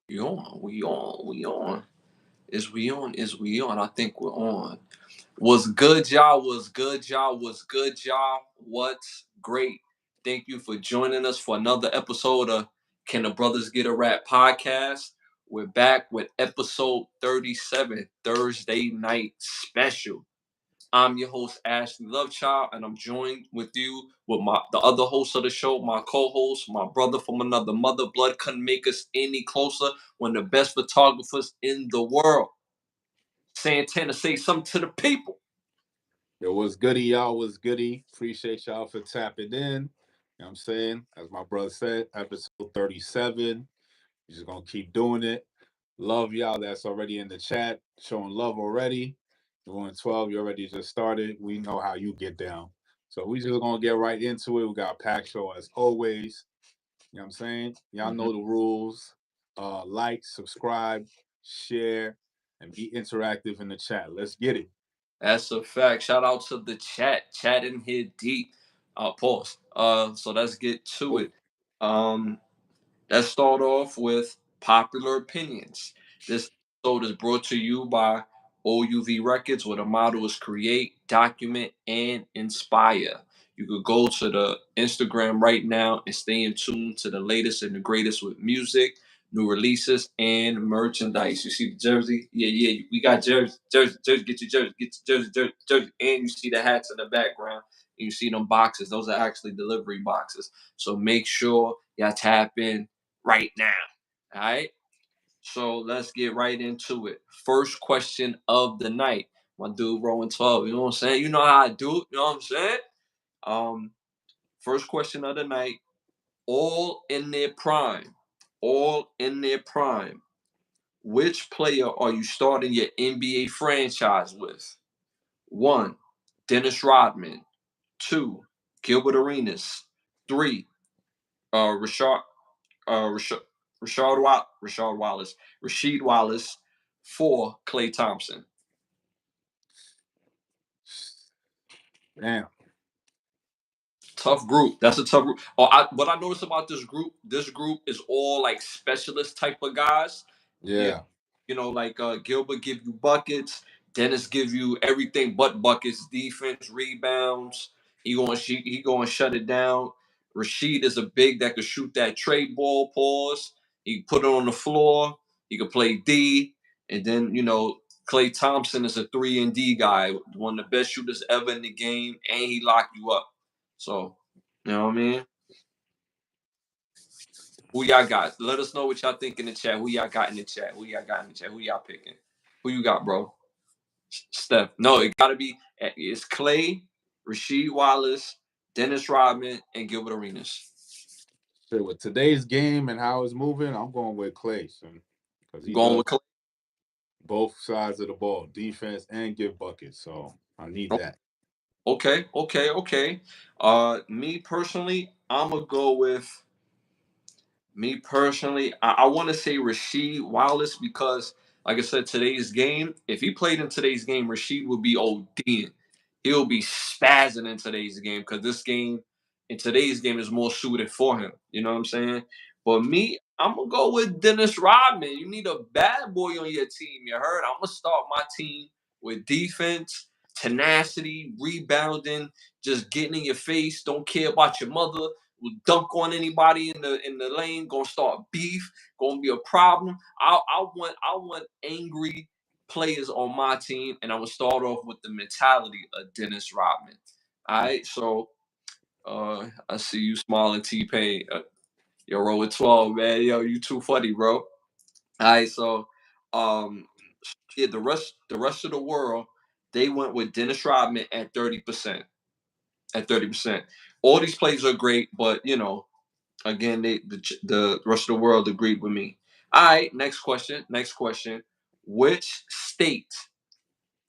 We on, we on, we on. Is we on? Is we on? I think we're on. What's good, y'all? What's good, y'all? What's good, y'all? What's great? Thank you for joining us for another episode of Can the Brothas Get a Rap Podcast. We're back with episode 37, Thursday night special. I'm your host, Ashley Lovechild, and I'm joined with you with the other host of the show, my co-host, my brother from another mother. Blood couldn't make us any closer. One of the best photographers in the world. Santana, say something to the people. Yo, what's goody, y'all? What's goody? Appreciate y'all for tapping in. You know what I'm saying? As my brother said, episode 37. We're just gonna keep doing it. Love y'all that's already in the chat, showing love already. You're on 12, you already just started. We know how you get down. So we just gonna get right into it. We got a packed show as always. You know what I'm saying? Y'all know the rules. Like, subscribe, share, and be interactive in the chat. Let's get it. That's a fact. Shout out to the chat. Chat in here deep. Pause. So let's get to Oh, it. Um, let's start off with popular opinions. This episode is brought to you by OUV Records, where the motto is create, document, and inspire. You could go to the Instagram right now and stay in tune to the latest and the greatest with music, new releases, and merchandise. You see the jersey? Yeah, we got jersey. Get your jersey, jersey. And you see the hats in the background. And you see them boxes. Those are actually delivery boxes. So make sure y'all tap in right now. All right. So let's get right into it. First question of the night. My dude rolling 12. You know what I'm saying? You know how I do it. You know what I'm saying? Um, First question of the night. All in their prime. All in their prime. Which player are you starting your NBA franchise with? One, Dennis Rodman. Two, Gilbert Arenas. Three, Rashard Rashard Rasheed Wallace. Four, Klay Thompson. damn. Tough group. That's a tough group. What I noticed about this group is all like specialist type of guys. Yeah, Yeah. like Gilbert give you buckets, Dennis give you everything but buckets, defense, rebounds. He going to shut it down. Rasheed is a big that could shoot that trade ball. Pause. He put it on the floor. He could play D, and then Klay Thompson is a 3-and-D guy, one of the best shooters ever in the game, and he lock you up. So, you know what I mean? Who y'all got? Let us know what y'all think in the chat. Who y'all got in the chat? Who y'all got in the chat? Who y'all picking? Who you got, bro? Steph. No, it gotta be. It's Klay, Rasheed Wallace, Dennis Rodman, and Gilbert Arenas. Shit, with today's game and how it's moving, I'm going with Clay, son. Because he Going does with Klay. both sides of the ball, defense and give buckets. So I need that. Okay. Me personally, I'm gonna go with me personally. I want to say Rasheed Wallace because, like I said, today's game. If he played in today's game, Rasheed would be ODing. He'll be spazzing in today's game because this game, in today's game, is more suited for him. You know what I'm saying? But me, I'm gonna go with Dennis Rodman. You need a bad boy on your team. You heard? I'm gonna start my team with defense, tenacity, rebounding, just getting in your face. Don't care about your mother. Will dunk on anybody in the lane. Gonna start beef. Gonna be a problem. I want angry players on my team, and I'm gonna start off with the mentality of Dennis Rodman. All right, so I see you smiling, T-Pain. Yo, roll with 12, man. Yo, you too funny, bro. All right, so um, yeah, the rest of the world, they went with Dennis Rodman at 30%. At 30%. All these plays are great, but again, the rest of the world agreed with me. All right, next question. Next question. Which state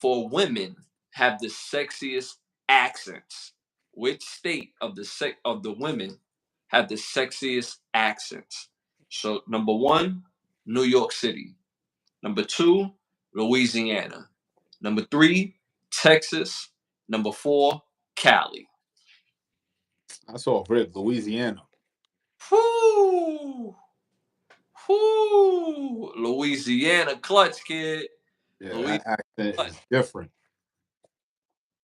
for women have the sexiest accents? Which state of the women have the sexiest accents? So number one, New York City. Number two, Louisiana. Number three, Texas. Number four, Cali. I saw Rip, Louisiana. Whoo! Whoo, Louisiana clutch, kid. Yeah, Louisiana that accent clutch. is different.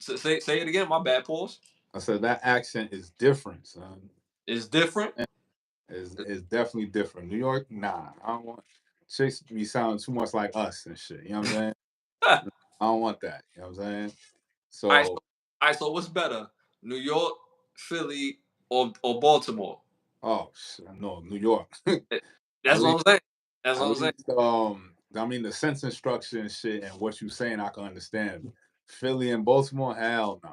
Say it again. My bad. Pause. I said that accent is different, son. It's different. Is definitely different. New York, nah. I don't want chicks to be sounding too much like us and shit. You know what I'm saying? All I don't want that. You know what I'm saying? right. So, All right. So what's better, New York, Philly, or Baltimore? oh shit, no, New York. Eh, At That's what least, I'm saying. That's what at I'm saying. least, I mean, the sentence structure and shit, and what you saying, I can understand. Philly and Baltimore, hell nah,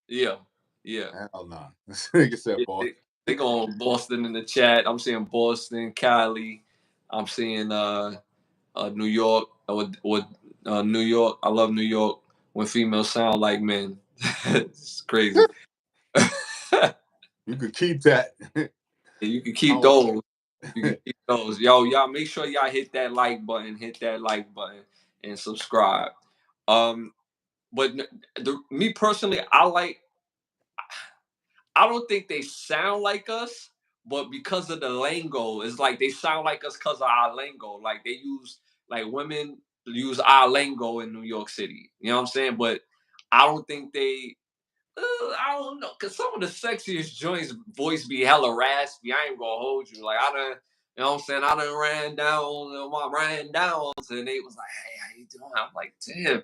Yeah. Yeah. hell nah. Like I said, boy. They going Boston in the chat. I'm seeing Boston, Cali. I'm seeing New York with New York. I love New York when females sound like men. It's crazy. You could keep that. You can keep Oh, those. You can keep those. Yo, y'all make sure y'all hit that like button, and subscribe. Um, but me personally, I don't think they sound like us, but because of the lingo, it's like they sound like us because of our lingo. Like they use like women use our lingo in New York City. You know what I'm saying? But I don't think they. I don't know, cause some of the sexiest joints voice be hella raspy. I ain't gonna hold you. Like I done, you know what I'm saying? I done ran downs, and they was like, "Hey, how you doing?" I'm like, "Damn."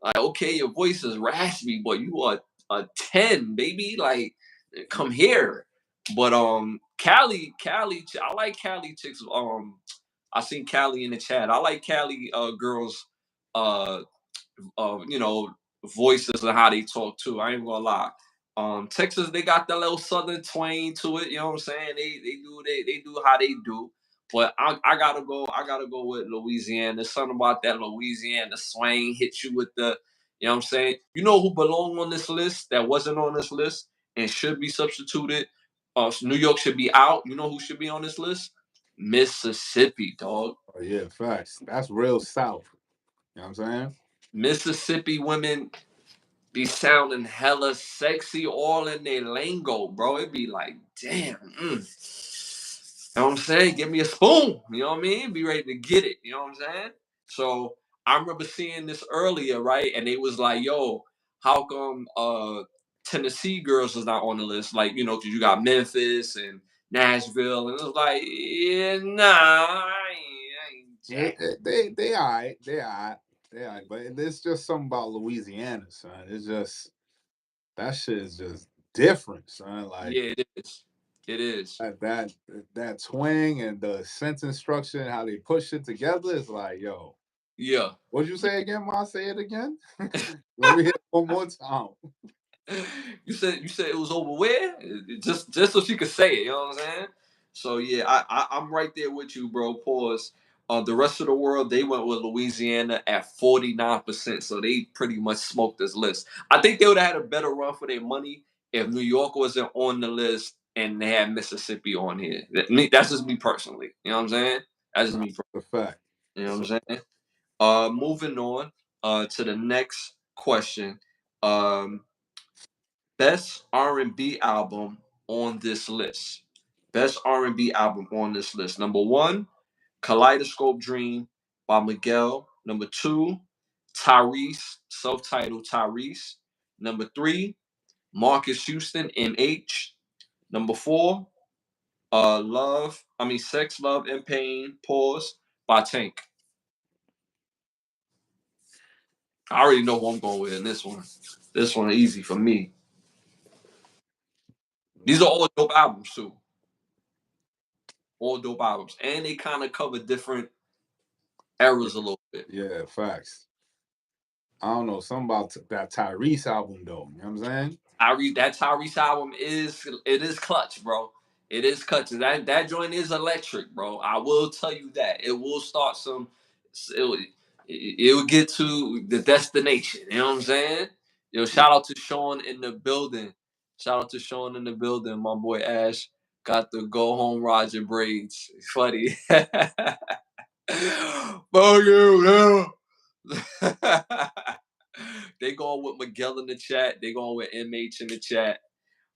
Like, okay, your voice is raspy, but you are a 10, baby. Like, come here. But Cali, I like Cali chicks. I seen Cali in the chat. I like Cali girls uh you know, voices and how they talk too. I ain't gonna lie. Texas, they got that little southern twang to it. You know what I'm saying? They do how they do. But I gotta go with Louisiana. There's something about that Louisiana swing hit you with the, you know what I'm saying? You know who belong on this list that wasn't on this list and should be substituted? New York should be out. You know who should be on this list? Mississippi, dog. oh yeah, facts. That's real South. You know what I'm saying? Mississippi women be sounding hella sexy all in their lingo, bro. It be like, damn. You know what I'm saying? Give me a spoon. You know what I mean? Be ready to get it. You know what I'm saying? So I remember seeing this earlier, right? And they was like, yo, how come Tennessee girls is not on the list? Like, you know, because you got Memphis and Nashville. And it was like, yeah, nah, I ain't Yeah, jacking. they all right. They all right. But it's just something about Louisiana, son. It's just that shit is just different, son. Like Yeah, it is. It is. that twang and the sentence structure and how they push it together is like, yo, Yeah. what'd you say again? Ma, say it again. Let me hear it one more time. You said it was over where? Just so she could say it. You know what I'm saying? So yeah, I'm right there with you, bro. Pause. The rest of the world they went with Louisiana at 49%, so they pretty much smoked this list. I think they would have had a better run for their money if New York wasn't on the list and they had Mississippi on here. That's just me personally. You know what I'm saying? That's just Nah, me. the fact. You know So, what I'm saying? Moving on to the next question. Um, Best R&B album on this list. Best R&B album on this list. Number one, Kaleidoscope Dream by Miguel. Number two, Tyrese, self-titled Tyrese. Number three, Marcus Houston, NH. Number four, Sex, Love, and Pain, pause, by Tank. I already know who I'm going with in this one. This one easy for me. These are all dope albums too. All dope albums, and they kind of cover different eras a little bit. yeah, facts. I don't know something about that Tyrese album though. You know what I'm saying? Tyrese album is clutch, bro. It is clutch. That joint is electric, bro. I will tell you that. It will start some. It will get to the destination. You know what I'm saying? Yo, shout out to Sean in the building. Shout out to Sean in the building. My boy Ash got the go home Roger braids. It's funny. Fuck you, yeah. They going with Miguel in the chat. They going with MH in the chat.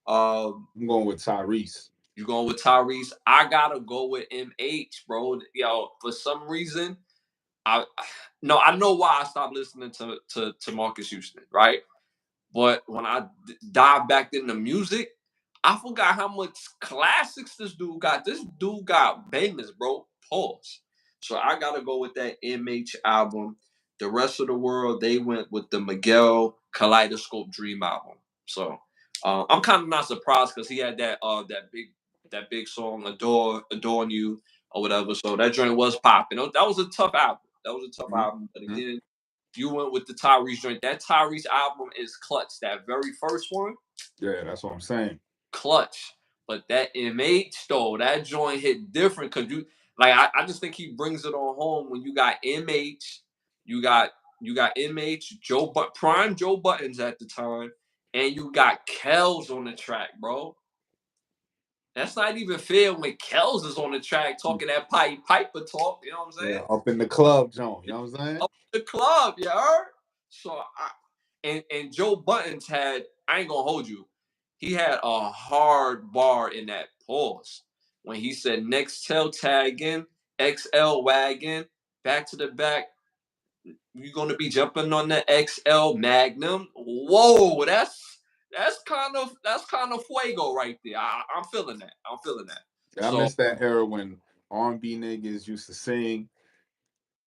I'm going with Tyrese. You going with Tyrese? I gotta go with MH, bro. Yo, for some reason, I I know why I stopped listening to Marcus Houston, right? But when I dive back into music, I forgot how much classics this dude got. This dude got bangers, bro. Pause. So I gotta go with that MH album. The rest of the world, they went with the Miguel Kaleidoscope Dream album. So I'm kind of not surprised because he had that big song Adore You or whatever. So that joint was popping. That was a tough album. That was a tough album. But again, you went with the Tyrese joint. That Tyrese album is clutch. That very first one, Yeah, that's what I'm saying. clutch. But that MH though, that joint hit different because you like I just think he brings it on home when you got MH, you got MH, prime Joe Buttons at the time, and you got Kells on the track, bro. That's not even fair when Kells is on the track talking that Piper talk. You know what I'm saying? Yeah, up in the club, John. You know what I'm saying? Up in the club, you heard? So and Joe Buttons had, I ain't gonna hold you, he had a hard bar in that pause when he said next tail tagging, XL wagon, back to the back. You're gonna be jumping on the XL Magnum. Whoa, that's kind of fuego right there. I'm feeling that. I'm feeling that. Yeah, I So miss that era when R&B niggas used to sing,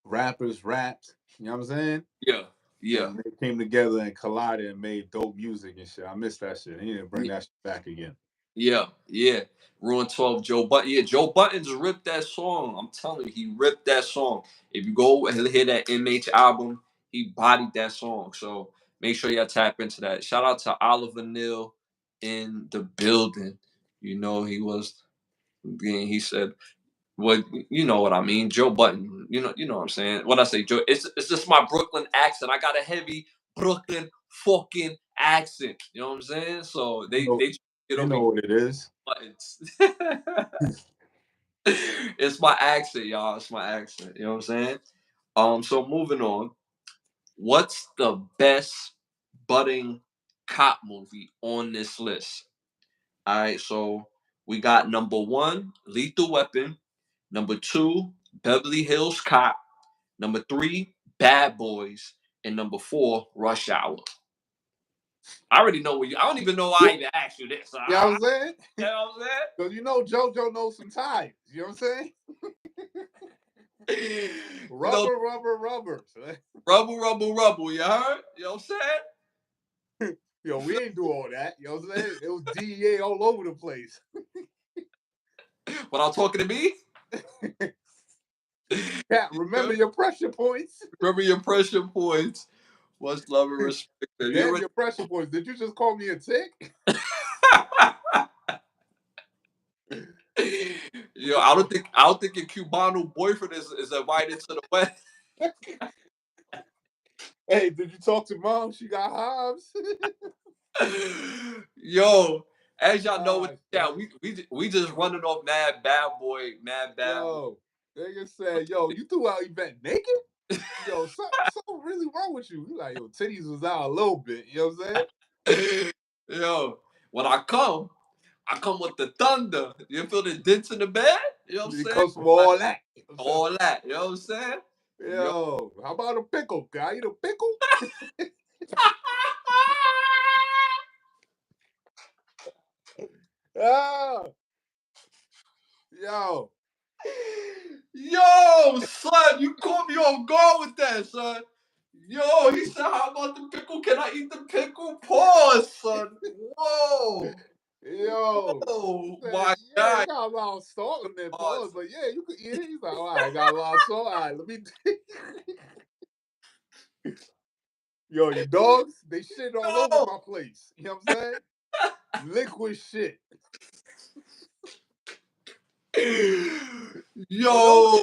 rappers rapped. You know what I'm saying? yeah, yeah. And they came together and collided and made dope music and shit. I miss that shit. He didn't bring that shit back again. Yeah, yeah. Ruin 12, Joe Button. Yeah, Joe Buttons ripped that song. I'm telling you, he ripped that song. If you go and hear that MH album, he bodied that song. So make sure y'all tap into that. Shout out to Oliver Neal in the building. You know, he said, well, you know what I mean. Joe Button. You know what I'm saying. What I say, Joe, it's just my Brooklyn accent. I got a heavy Brooklyn fucking accent. You know what I'm saying? So You know, they get you on know me. what it is. Buttons. It's my accent, y'all. It's my accent. You know what I'm saying? So moving on. What's the best budding cop movie on this list? All right, so we got number one, Lethal Weapon. Number two, Beverly Hills Cop. Number three, Bad Boys. And number four, Rush Hour. I already know I don't even know why I even asked you this. You know what I'm saying? You know what I'm saying? Because you know JoJo knows some ties. You know what I'm saying? Rubber. Rubble, you heard? You know what I'm saying? Yo, we ain't do all that. You know what I'm saying? It was DEA all over the place. Without talking to me? Yeah, remember your pressure points. Remember your pressure points. Much love and respect. Damn your pressure points. Did you just call me a tick? Yo, I don't think your Cubano boyfriend is invited to the wedding. Hey, did you talk to mom? She got Hobbs. Yo, as y'all know, we just running off mad bad boy. Yo, nigga said, yo, you threw out Event naked? Yo, something really wrong with you. You like, yo, titties was out a little bit. You know what I'm saying? Yo, when I come with the thunder. You feel the dents in the bed? You know what I'm saying? It comes from all that. All that. You know what I'm saying? Yo, how about a pickle? Can I eat a pickle? Oh. Yo, son, you caught me off guard with that, son. Yo, he said, how about the pickle? Can I eat the pickle? Pause, son. Whoa. Yo. Oh, Said, my yeah, God. I got a lot of salt in there, pause. But yeah, you could eat it. He's like, all right, I got a lot of salt. All right, let me. Yo, your dogs, they shit all over my place. You know what I'm saying? Liquid shit. Yo.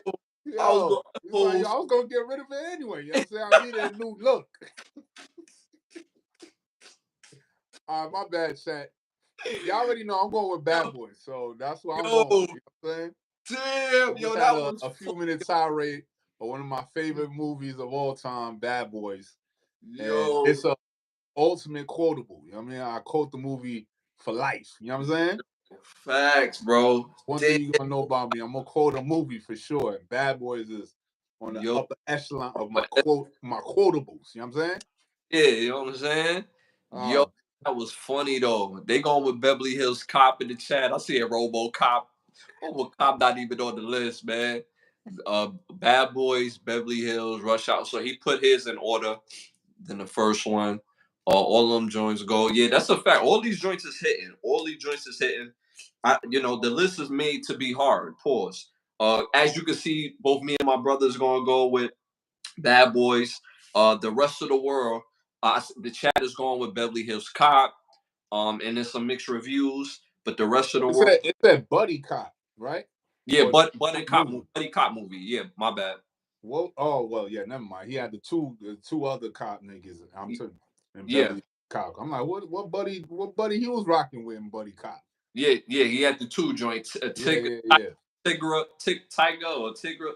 I was gonna get rid of it anyway. You know what I'm saying? I needed a new look. All right, my bad, chat. Y'all already know I'm going with Bad Boys, so that's what I'm going with. You know what I'm saying? Damn, yo, that was a few minute tirade of one of my favorite movies of all time, Bad Boys. Yo. And it's a ultimate quotable. You know what I mean? I quote the movie for life. You know what I'm saying? Facts, bro. One Damn. thing you gonna know about me, I'm gonna quote a movie for sure. And Bad Boys is on the Yo, upper echelon of my but quotables. You know what I'm saying? yeah, you know what I'm saying? Yo, Uh, that was funny though. They going with Beverly Hills Cop in the chat. I see a RoboCop. RoboCop not even on the list, man. Bad Boys, Beverly Hills, Rush Hour. So he put his in order than the first one. All of them joints go. Yeah, that's a fact. All these joints is hitting. All these joints is hitting. The list is made to be hard. Pause. As you can see, both me and my brothers gonna go with Bad Boys. The rest of the world, the chat is going with Beverly Hills Cop. And there's some mixed reviews, but the rest of the world, it said Buddy Cop, right? yeah, Or buddy cop movie. Yeah, my bad. Well, well, yeah, never mind. He had the two other cop niggas. And Yeah, Beverly Cop. I'm like, what buddy he was rocking with in Buddy Cop? yeah. He had the two joints, Yeah. Tiger or Tigra,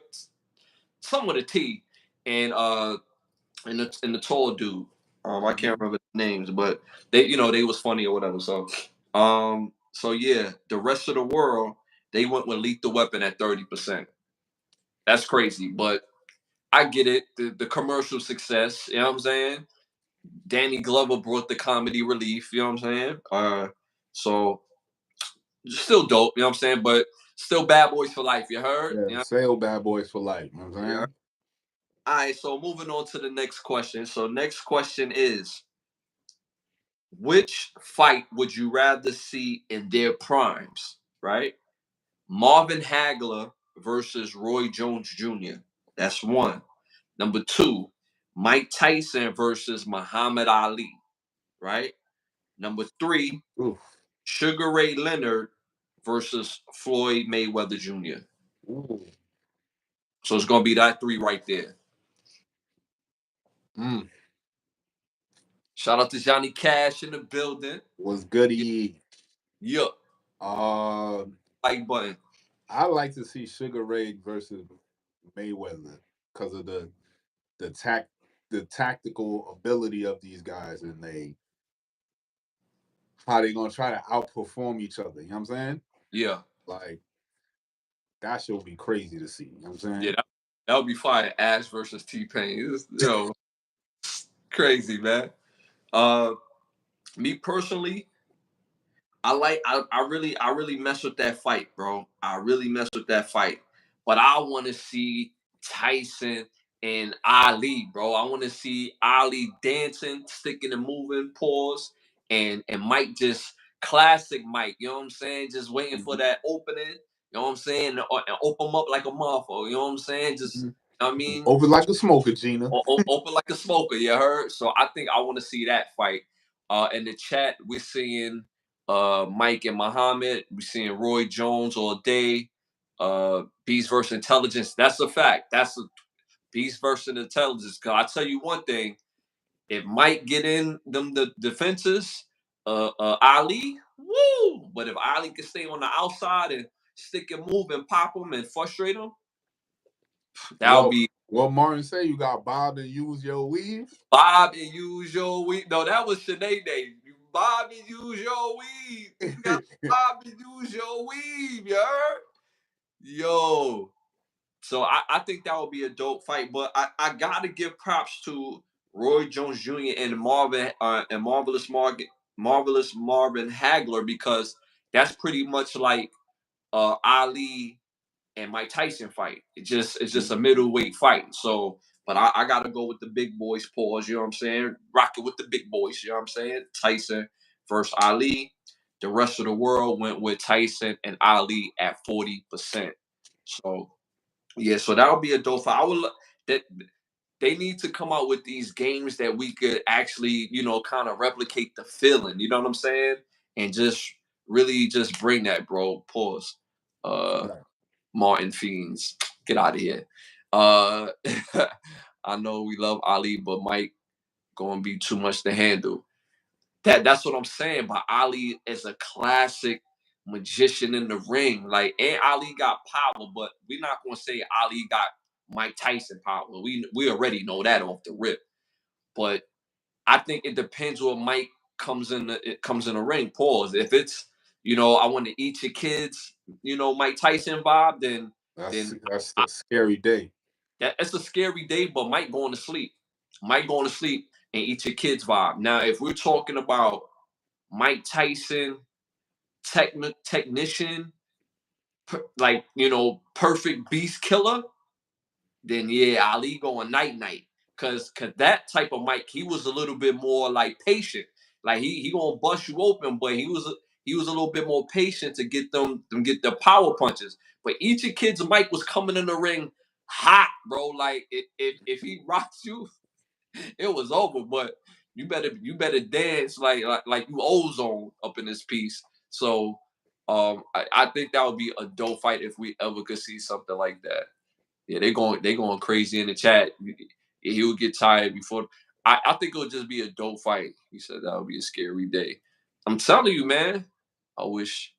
some with a T, and and the tall dude. I can't remember the names, but they was funny or whatever. So yeah, the rest of the world they went with Lethal Weapon at 30%. That's crazy, but I get it. The commercial success, you know what I'm saying? Danny Glover brought the comedy relief, you know what I'm saying? So still dope, you know what I'm saying? But still Bad Boys for life, you heard? Yeah, sale Bad Boys for life. You know what I'm saying? All right, so moving on to the next question. So next question is, which fight would you rather see in their primes, right? Marvin Hagler versus Roy Jones Jr. That's one. Number two, Mike Tyson versus Muhammad Ali, right? Number three, Oof. Sugar Ray Leonard versus Floyd Mayweather Jr. Ooh. So it's gonna be that three right there. Mm. Shout out to Johnny Cash in the building. Was goody. Yup. Uh, Like button. I like to see Sugar Ray versus Mayweather because of the tactical ability of these guys and how they gonna try to outperform each other. You know what I'm saying? Yeah. Like that should be crazy to see. You know what I'm saying? Yeah, that would be fire. Ash versus T-Pain. Crazy, man. Uh Me personally, I really mess with that fight, bro. I really mess with that fight. But I want to see Tyson and Ali, bro. I want to see Ali dancing, sticking and moving, pause, and Mike just classic Mike. You know what I'm saying? Just waiting for that opening. You know what I'm saying? And open up like a motherfucker. You know what I'm saying? Just I mean, Open like a smoker, Gina. Open like a smoker. You heard? So I think I want to see that fight. In the chat, we're seeing Mike and Muhammad. We're seeing Roy Jones all day. Beast versus Intelligence. That's a fact. That's a Beast versus Intelligence. Cause I tell you one thing: if Mike get in them the defenses, Ali, woo! But if Ali can stay on the outside and stick and move and pop him and frustrate him, that'll be what Martin say. You got Bob and use your weave. Bob and use your weave. No, that was Sinead. Bob and use your weave. You got Bob and use your weave, you heard? Yo. So I think that would be a dope fight, but I gotta give props to Roy Jones Jr. and Marvelous Marvin Hagler because that's pretty much like Ali and Mike Tyson fight. It's just a middleweight fight. So, but I gotta go with the big boys. Pause. You know what I'm saying? Rock it with the big boys. You know what I'm saying? Tyson versus Ali. The rest of the world went with Tyson and Ali at 40%. So yeah, so that would be a dope fight. I would that they need to come out with these games that we could actually, kind of replicate the feeling. You know what I'm saying? And just really just bring that, bro. Pause. Right. Martin Fiends. Get out of here. Uh, I know we love Ali, but Mike gonna be too much to handle. That's what I'm saying. But Ali is a classic magician in the ring. Like, and Ali got power, but we're not gonna say Ali got Mike Tyson power. We already know that off the rip. But I think it depends where Mike comes in the ring. Pause. If it's I want to eat your kids, Mike Tyson vibe, then that's the scary day. it's a scary day, but Mike going to sleep. Mike going to sleep and eat your kids vibe. Now, if we're talking about Mike Tyson, technician, like, perfect beast killer, then yeah, Ali going night night. Cause that type of Mike, he was a little bit more like patient. Like he gonna bust you open, but he was a little bit more patient to get the power punches. But each of kids Mike was coming in the ring hot, bro. Like if he rocks you, it was over. But you better dance like you ozone up in this piece. So I think that would be a dope fight if we ever could see something like that. Yeah, they going crazy in the chat. He would get tired before. I think it'll just be a dope fight. He said that would be a scary day. I'm telling you, man. I wish.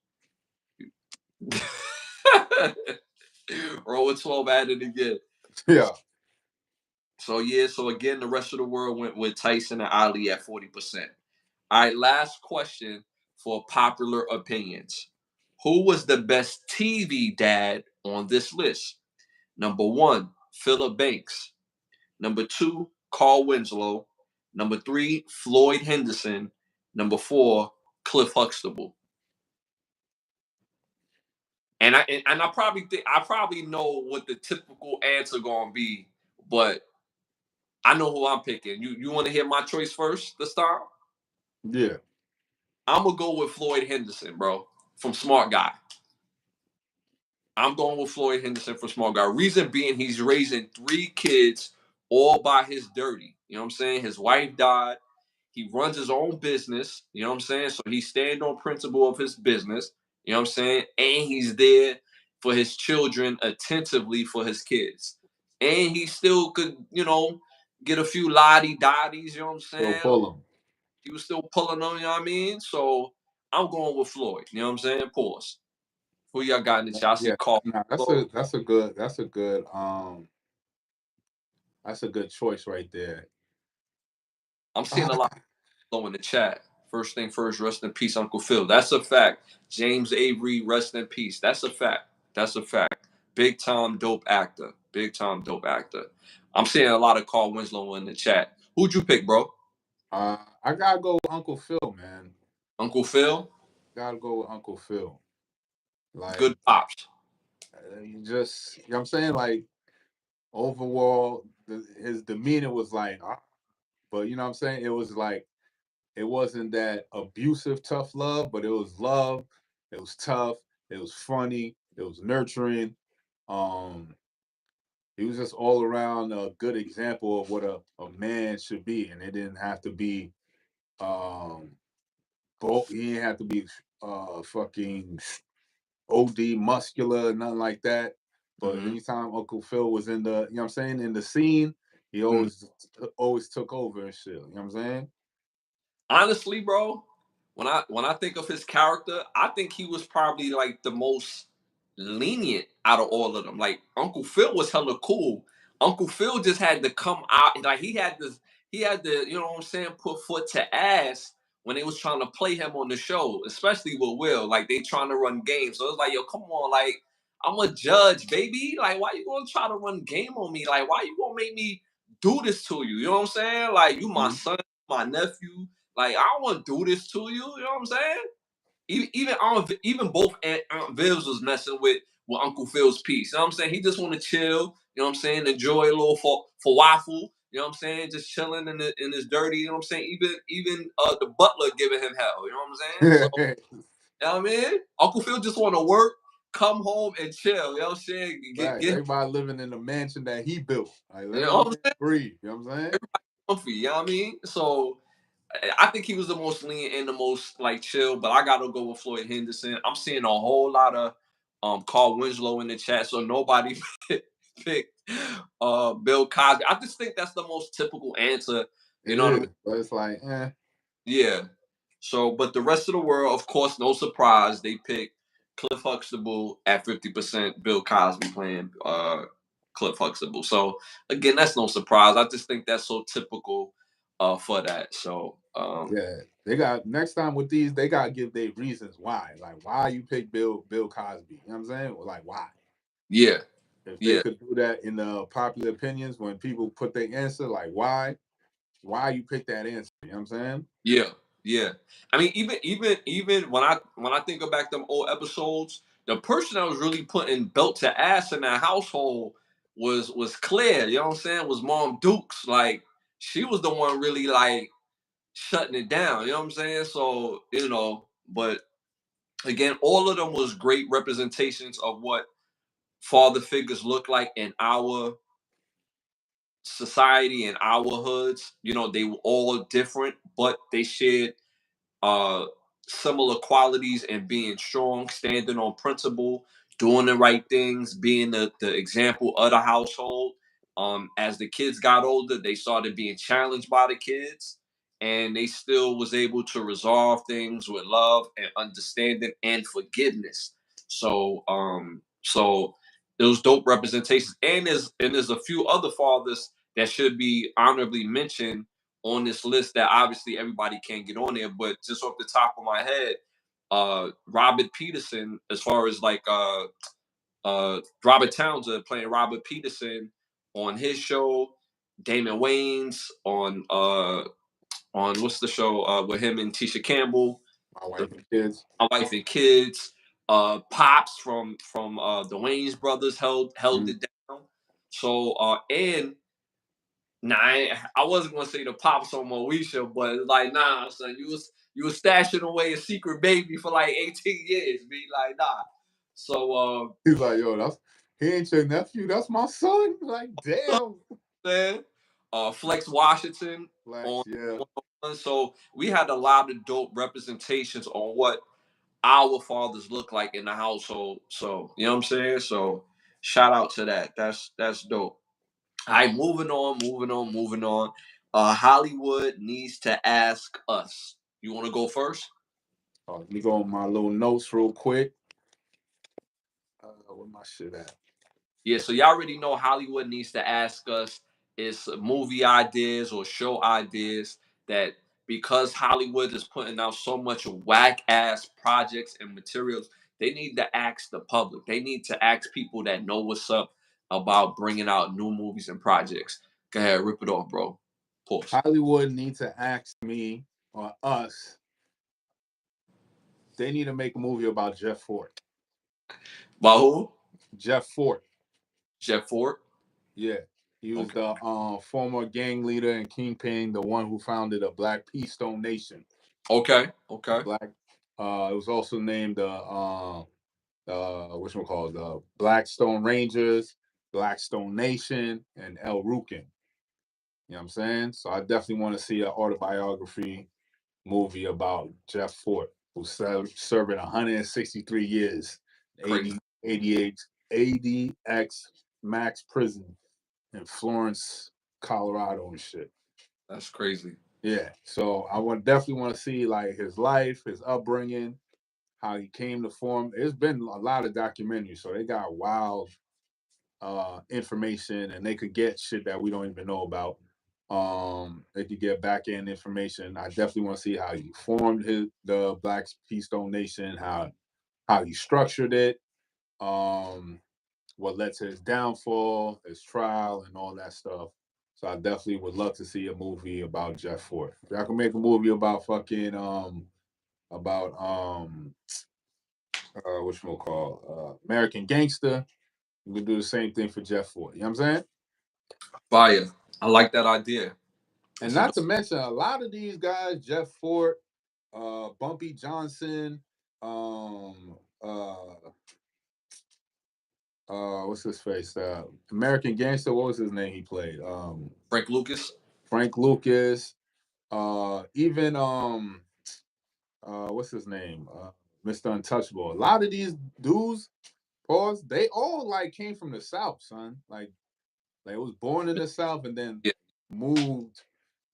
Roll with 12 at it again. Yeah. So yeah, so again, the rest of the world went with Tyson and Ali at 40%. All right, last question for popular opinions. Who was the best TV dad on this list? Number one, Philip Banks. Number two, Carl Winslow. Number three, Floyd Henderson. Number four, Cliff Huxtable. And I probably know what the typical answer gonna be, but I know who I'm picking. You want to hear my choice first this time? Yeah. I'm gonna go with Floyd Henderson, bro, from Smart Guy. I'm going with Floyd Henderson for Smart Guy. Reason being, he's raising 3 kids all by his dirty. You know what I'm saying? His wife died. He runs his own business. You know what I'm saying? So he stand on principle of his business. You know what I'm saying? And he's there for his children attentively for his kids. And he still could, get a few lottie dotties. You know what I'm Still saying? pull them. He was still pulling them. You know what I mean? So I'm going with Floyd. You know what I'm saying? Pause. Who y'all got in the chat? I see Yeah. Carl. Nah, that's a good choice right there. I'm seeing a lot of in the chat. First thing first, rest in peace, Uncle Phil. That's a fact. James Avery, rest in peace. That's a fact. That's a fact. Big time dope actor. Big time dope actor. I'm seeing a lot of Carl Winslow in the chat. Who'd you pick, bro? I gotta go with Uncle Phil, man. Uncle Phil? Gotta go with Uncle Phil. Like, Good pops. you just, you know what I'm saying? Like, overall, his demeanor was like, but you know what I'm saying? It was like, it wasn't that abusive, tough love, but it was love. It was tough. It was funny. It was nurturing. Um, he was just all around a good example of what a man should be. And it didn't have to be, he didn't have to be fucking OD muscular, nothing like that. But Mm-hmm. anytime Uncle Phil was in the, you know what I'm saying, in the scene, he always took over and shit. You know what I'm saying? Honestly, bro, when I think of his character, I think he was probably like the most lenient out of all of them. Like Uncle Phil was hella cool. Uncle Phil just had to come out, like he had to, you know what I'm saying, put foot to ass when they was trying to play him on the show, especially with Will. Like they trying to run games. So it's like, yo, come on, like I'm a judge, baby. Like, why you gonna try to run game on me? Like, why you gonna make me do this to you? You know what I'm saying? Like, you my son, my nephew. Like, I don't want to do this to you. You know what I'm saying? Even both Aunt Vivs was messing with Uncle Phil's piece. You know what I'm saying? He just want to chill. You know what I'm saying? Enjoy a little for waffle. You know what I'm saying? Just chilling in his dirty. You know what I'm saying? Even the butler giving him hell. You know what I'm saying? So you know what I mean? Uncle Phil just want to work, come home and chill. You know what I'm saying? Right. Everybody living in the mansion that he built. Like, you let know what him I'm saying? breathe. You know what I'm saying? Everybody comfy. You know what I mean? So I think he was the most lenient and the most like chill, but I gotta go with Floyd Henderson. I'm seeing a whole lot of Carl Winslow in the chat, so nobody picked Bill Cosby. I just think that's the most typical answer. You know what I mean? But it's like, Yeah. So, but the rest of the world, of course, no surprise, they picked Cliff Huxtable at 50%. Bill Cosby playing Cliff Huxtable. So again, that's no surprise. I just think that's so typical for that. So Yeah, they got next time with these, they gotta give their reasons why. Like why you pick Bill Cosby. You know what I'm saying? Or like why? Yeah. If they Yeah. could do that in the popular opinions when people put their answer, like why you pick that answer. You know what I'm saying? Yeah. Yeah. I mean, even when I think of back them old episodes, the person that was really putting belt to ass in that household was Claire. You know what I'm saying? Was Mom Dukes. Like she was the one really like shutting it down. You know what I'm saying? So but again, all of them was great representations of what father figures look like in our society and our hoods. They were all different, but they shared uh similar qualities and being strong, standing on principle, doing the right things, being the example of the household. As the kids got older, they started being challenged by the kids, and they still was able to resolve things with love and understanding and forgiveness. So those dope representations. And there's a few other fathers that should be honorably mentioned on this list that obviously everybody can't get on there, but just off the top of my head, Robert Peterson, as far as like Robert Townsend playing Robert Peterson on his show, Damon Wayans on what's the show with him and Tisha Campbell, My wife and kids. My Wife and Kids, Pops from the Wayans brothers held it down. So and nah, I wasn't gonna say the pops on Moesha, but it's like, nah, son, you was stashing away a secret baby for like 18 years. Be like, nah. So He's like, yo, he ain't your nephew. That's my son. Like, damn. man, Flex Washington Flex, on yeah. so we had a lot of dope representations on what our fathers look like in the household. So you know what I'm saying? So shout out to that. That's dope. All right, moving on. Hollywood needs to ask us. You want to go first? Let me go on my little notes real quick. Where my shit at? Yeah, so y'all already know Hollywood needs to ask us is movie ideas or show ideas that because Hollywood is putting out so much whack ass projects and materials, they need to ask the public. They need to ask people that know what's up about bringing out new movies and projects. Go ahead, rip it off, bro. Pause. Hollywood needs to ask me or us. They need to make a movie about Jeff Fort. By who? Jeff Fort. Jeff Ford. Yeah. He was Okay. the former gang leader and kingpin, the one who founded a Black Keystone Nation. Okay. Okay. Black. It was also named what's it called? The Blackstone Rangers, Blackstone Nation, and El Rukin. You know what I'm saying? So I definitely want to see an autobiography movie about Jeff Fort, who serving 163 years, Crazy. 88 ADX max prison in Florence, Colorado and shit. That's crazy. Yeah. So I definitely want to see like his life, his upbringing, how he came to form. It's been a lot of documentaries, so they got wild information, and they could get shit that we don't even know about. They could get back end information. I definitely want to see how he formed the Black Keystone Nation, how he structured it, what led to his downfall, his trial, and all that stuff. So I definitely would love to see a movie about Jeff Fort. If I can make a movie about fucking about what you call American Gangster, we can do the same thing for Jeff Fort. You know what I'm saying? Fire. I like that idea. And It's a not to mention a lot of these guys, Jeff Fort, Bumpy Johnson, um, what's his face? American Gangster. What was his name? He played Frank Lucas. Frank Lucas. Even what's his name? Mr. Untouchable. A lot of these dudes, pause. They all like came from the South, son. Like was born in the South and then Yeah. moved.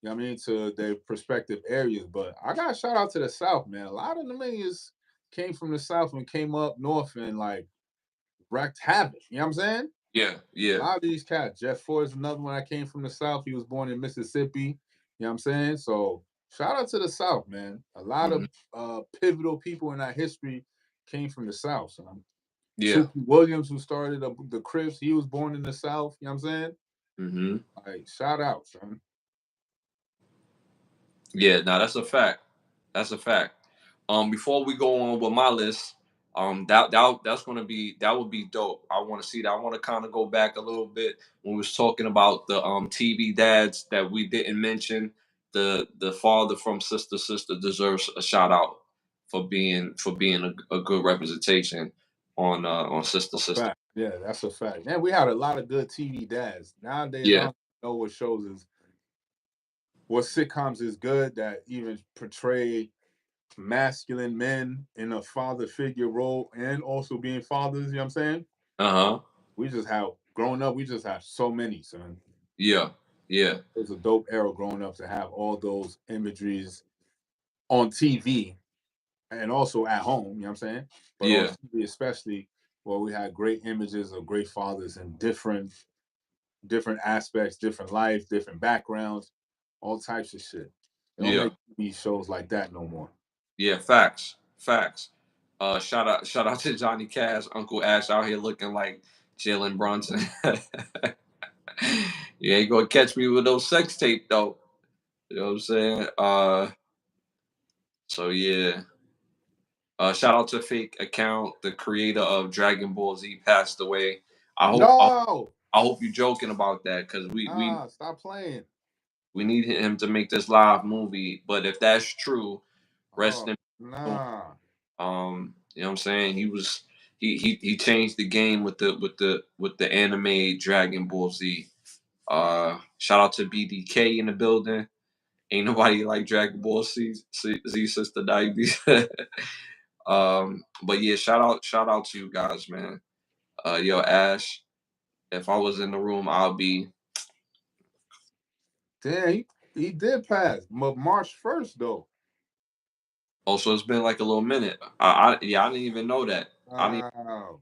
You know what I mean, to their respective areas. But I got to shout out to the South, man. A lot of the niggas came from the South and came up north and like wreaked havoc. You know what I'm saying? Yeah. A Yeah. lot of these cats. Jeff Ford is another one that came from the South. He was born in Mississippi. You know what I'm saying? So Shout out to the South, man. A lot Mhm. of pivotal people in our history came from the South. So Yeah. Suki Williams, who started the Crips, he was born in the South. You know what I'm saying? Mm-hmm. Like, shout out, son. Yeah, now that's a fact. That's a fact. Before we go on with my list, that would be dope. I want to see that. I want to kind of go back a little bit when we was talking about the TV dads that we didn't mention. The father from Sister Sister deserves a shout out for being a good representation on Sister Sister. Fact. Yeah, that's a fact. Man, we had a lot of good TV dads. Nowadays, I Yeah. don't know what shows is what sitcoms is good that even portray masculine men in a father figure role and also being fathers, you know what I'm saying? Uh huh. We just have growing up, we just have so many, son. Yeah. Yeah. It was a dope era growing up to have all those imageries on TV and also at home, you know what I'm saying? But on Yeah. TV especially, where we had great images of great fathers in different aspects, different life, different backgrounds, all types of shit. They don't Yeah. make TV shows like that no more. Yeah, facts, facts. Shout out to Johnny Cash, Uncle Ash out here looking like Jalen Brunson. You ain't gonna catch me with those sex tape though. You know what I'm saying? So yeah. Shout out to Fake Account, the creator of Dragon Ball Z, passed away. I hope I, No, I hope you're joking about that because stop playing. we need him to make this live movie. But if that's true, rest Oh, in nah. You know what I'm saying? He changed the game with the anime Dragon Ball Z. Shout out to BDK in the building. Ain't nobody like Dragon Ball Z since the 90s. But yeah, shout out to you guys, man. Yo, Ash, if I was in the room, I'll be. Damn, he did pass. But March 1st, though. Also, it's been like a little minute. I didn't even know that. I didn't. Wow.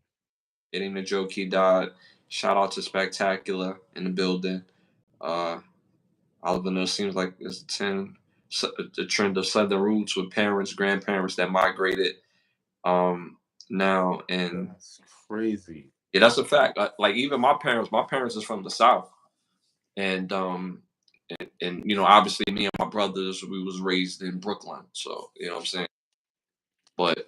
It ain't a joke. He died. Shout out to Spectacular in the building. Uh, Oliver seems like it's the trend of Southern roots with parents, grandparents that migrated now, and That's crazy. yeah, that's a fact. Like even my parents is from the South, and you know, obviously me and my brothers, we was raised in Brooklyn, so you know what I'm saying. But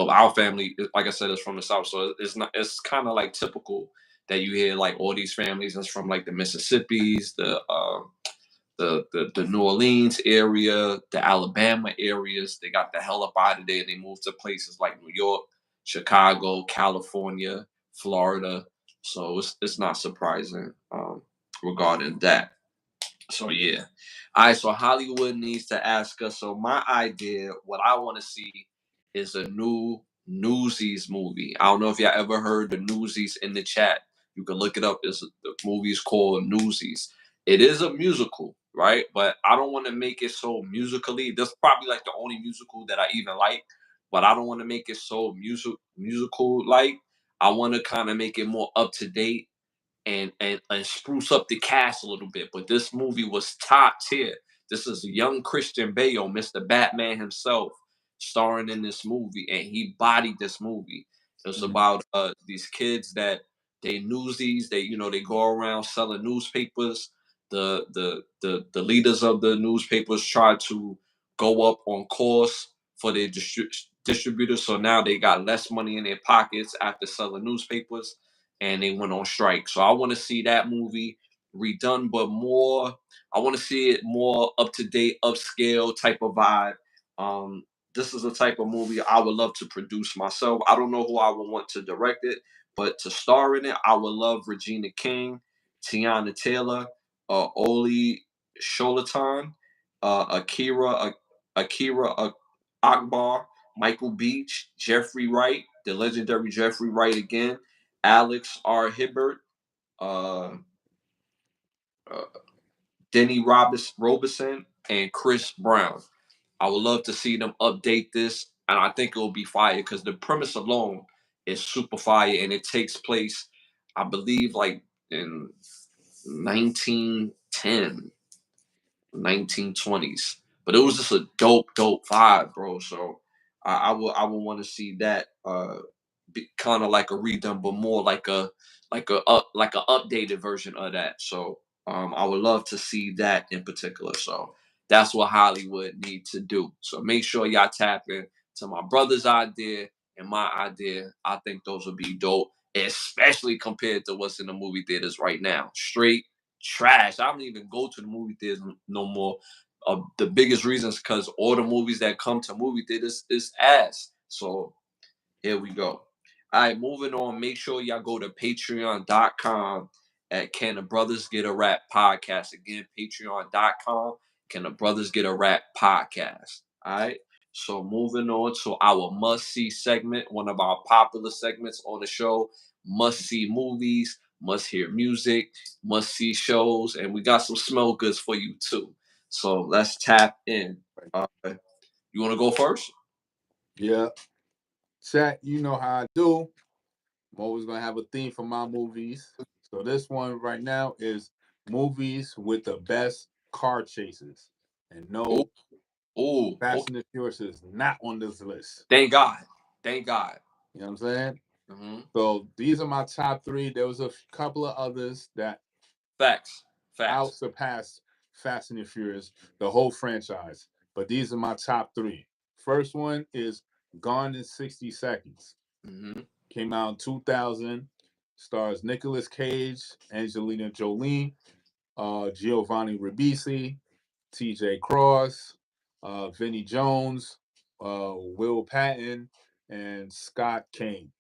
our family, like I said, is from the South, so it's not. It's kind of like typical that you hear like all these families that's from like the Mississippi's, the New Orleans area, the Alabama areas. They got the hell up out of there and they moved to places like New York, Chicago, California, Florida. So it's not surprising regarding that. So yeah. All right, so Hollywood needs to ask us. So my idea, what I want to see is a new Newsies movie. I don't know if y'all ever heard the Newsies in the chat. You can look it up. The movie is called Newsies. It is a musical, right? But I don't want to make it so musically. That's probably like the only musical that I even like. But I don't want to make it so musical like. I want to kind of make it more up to date and spruce up the cast a little bit. But this movie was top tier. This is a young Christian Bale, Mr. Batman himself, starring in this movie, and he bodied this movie. It's Mhm. about these kids that they newsies. They go around selling newspapers. The leaders of the newspapers try to go up on course for their distributors. So now they got less money in their pockets after selling newspapers and they went on strike. So I want to see that movie redone, but more. I want to see it more up to date, upscale type of vibe. This is a type of movie I would love to produce myself. I don't know who I would want to direct it, but to star in it, I would love Regina King, Tiana Taylor, Oli Sholaton, Akira Akbar, Michael Beach, Jeffrey Wright, the legendary Jeffrey Wright again, Alex R. Hibbert, uh, uh, Denny Robinson, and Chris Brown. I would love to see them update this, and I think it will be fire because the premise alone is super fire, and it takes place, I believe, like in 1910, 1920s. But it was just a dope vibe, bro. So I would want to see that kind of like a redone, but more like a updated version of that. So I would love to see that in particular. So that's what Hollywood need to do. So make sure y'all tap in to my brother's idea and my idea. I think those would be dope, especially compared to what's in the movie theaters right now. Straight trash. I don't even go to the movie theaters no more. The biggest reasons because all the movies that come to movie theaters is ass. So here we go. All right, moving on. Make sure y'all go to patreon.com at Can the Brothas Get a Rap Podcast. Again, patreon.com. Can the Brothas Get a Rap Podcast. All right. So moving on to our must see segment, one of our popular segments on the show. Must see movies, must hear music, must see shows, and we got some smell goods for you too. So let's tap in. You want to go first? Yeah. Chat, you know how I do. I'm always going to have a theme for my movies. So this one right now is movies with the best car chases. And Oh, no, oh, Fast okay. and the Furious is not on this list. Thank God. Thank God. You know what I'm saying? Hmm. So these are my top three. There was a couple of others that Facts. Facts. out surpassed Fast and the Furious, the whole franchise. But these are my top three. First one is Gone in 60 Seconds. Hmm. Came out in 2000. Stars Nicolas Cage, Angelina Jolie, Giovanni Ribisi, T.J. Cross, Vinnie Jones, Will Patton, and Scott Kane.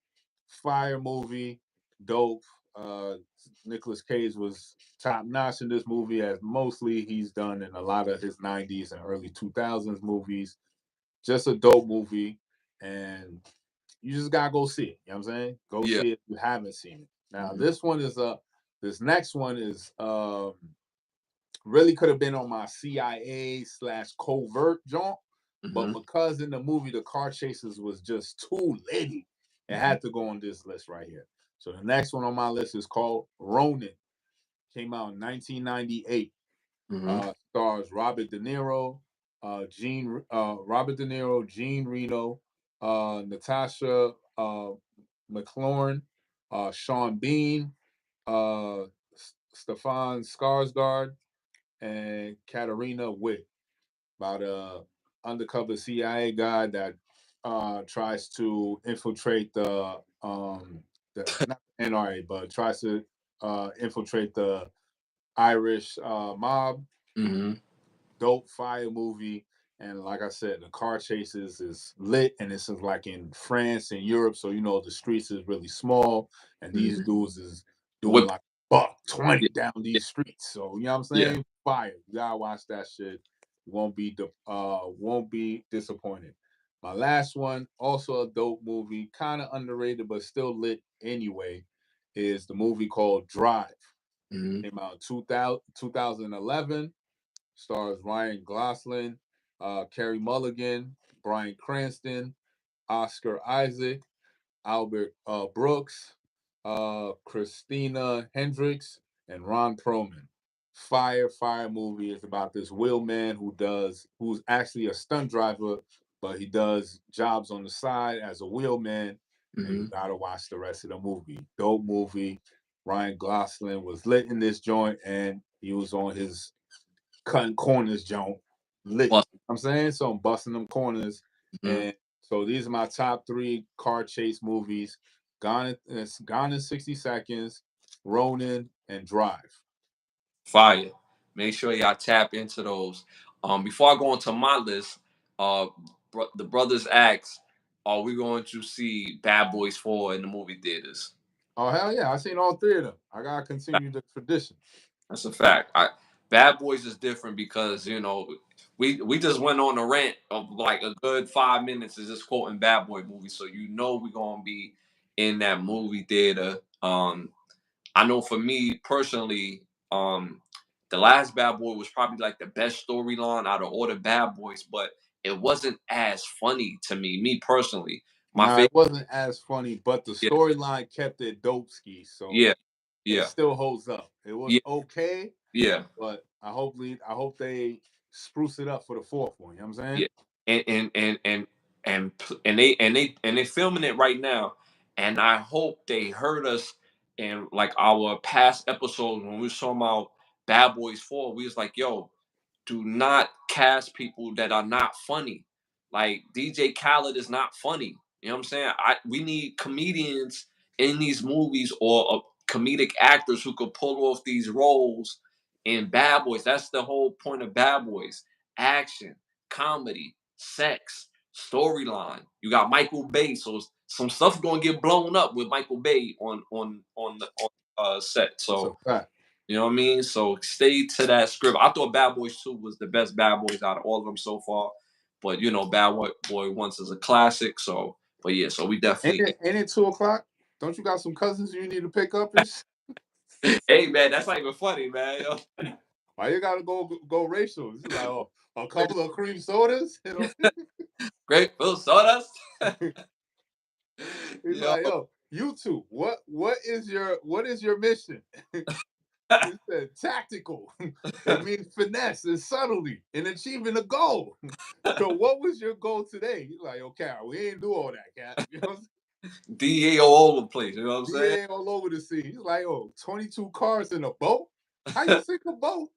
Fire movie, dope. Nicolas Cage was top notch in this movie, as mostly he's done in a lot of his 90s and early 2000s movies. Just a dope movie, and you just gotta go see it. You know what I'm saying? Go Yeah. see it if you haven't seen it. Now, Hmm. this next one is really could have been on my CIA / covert jaunt, but Hmm. because in the movie the car chases was just too litty, it Hmm. had to go on this list right here. So the next one on my list is called Ronin. Came out in 1998. Hmm. Stars Robert De Niro, Robert De Niro, Jean Reno, Natasha McLaurin, Sean Bean, uh, Stefan Skarsgård, and Katarina Witt, about a undercover CIA guy that tries to infiltrate the not the NRA, but tries to infiltrate the Irish mob. Hmm. Dope fire movie. And like I said, the car chases is lit, and this is like in France and Europe, so you know the streets is really small, and these Hmm. dudes is doing Whip. like buck 20 Yeah. down Yeah. these streets. So you know what I'm Yeah. saying? Fire. You gotta watch that shit. You won't be disappointed. My last one, also a dope movie, kind of underrated but still lit anyway, is the movie called Drive. Hmm. Came out in 2011. Stars Ryan Gosling, Carey Mulligan, Bryan Cranston, Oscar Isaac, Albert Brooks, Christina Hendricks, and Ron Perlman. Fire movie is about this wheelman who's actually a stunt driver, but he does jobs on the side as a wheelman, and you Hmm. gotta watch the rest of the movie. Dope movie. Ryan Gosling was lit in this joint, and he was on his cutting corners, Joan. Lit. Plus. I'm saying so. I'm busting them corners, Hmm. and so these are my top three car chase movies: Gone in 60 Seconds, Ronin, and Drive. Fire. Make sure y'all tap into those. Before I go into my list, uh, the brothers asked, "Are we going to see Bad Boys 4 in the movie theaters?" Oh hell yeah! I seen all three of them. I gotta continue the tradition. That's a fact. Bad Boys is different because we just went on a rant of like a good 5 minutes of just quoting Bad Boy movies, so we're gonna be in that movie theater. I know for me personally, the last Bad Boy was probably like the best storyline out of all the Bad Boys, but it wasn't as funny to me. Me personally, my Nah, favorite. it wasn't as funny, but the Yeah, storyline kept it dope ski, so yeah, it yeah, still holds up. It was yeah, okay, yeah. but I hope they spruce it up for the fourth one. You know what I'm saying? Yeah, and they filming it right now, and I hope they heard us in like our past episodes when we was talking about Bad Boys 4. We was like, yo, do not cast people that are not funny. Like DJ Khaled is not funny. You know what I'm saying? We need comedians in these movies or comedic actors who could pull off these roles in Bad Boys. That's the whole point of Bad Boys. Action, comedy, sex, storyline. You got Michael Bay, so some stuff gonna get blown up with Michael Bay on the set. So you know what I mean? So stay to that script. I thought Bad Boys 2 was the best Bad Boys out of all of them so far. But you know, Bad Boy Once is a classic. So but yeah, so we definitely ain't it 2:00? Don't you got some cousins you need to pick up and Hey man, that's not even funny, man. Yo. Why you gotta go racial? It's like a couple of cream sodas, you know. Grapefruit sodas. He's like, yo, you two, what is your mission? He said tactical. It means finesse and subtlety in achieving a goal. So what was your goal today? He's like, okay, we ain't do all that, cat. You know, DA all over the place. You know what I'm saying? DA all over the scene. He's like, 22 cars in a boat? How you sink a boat?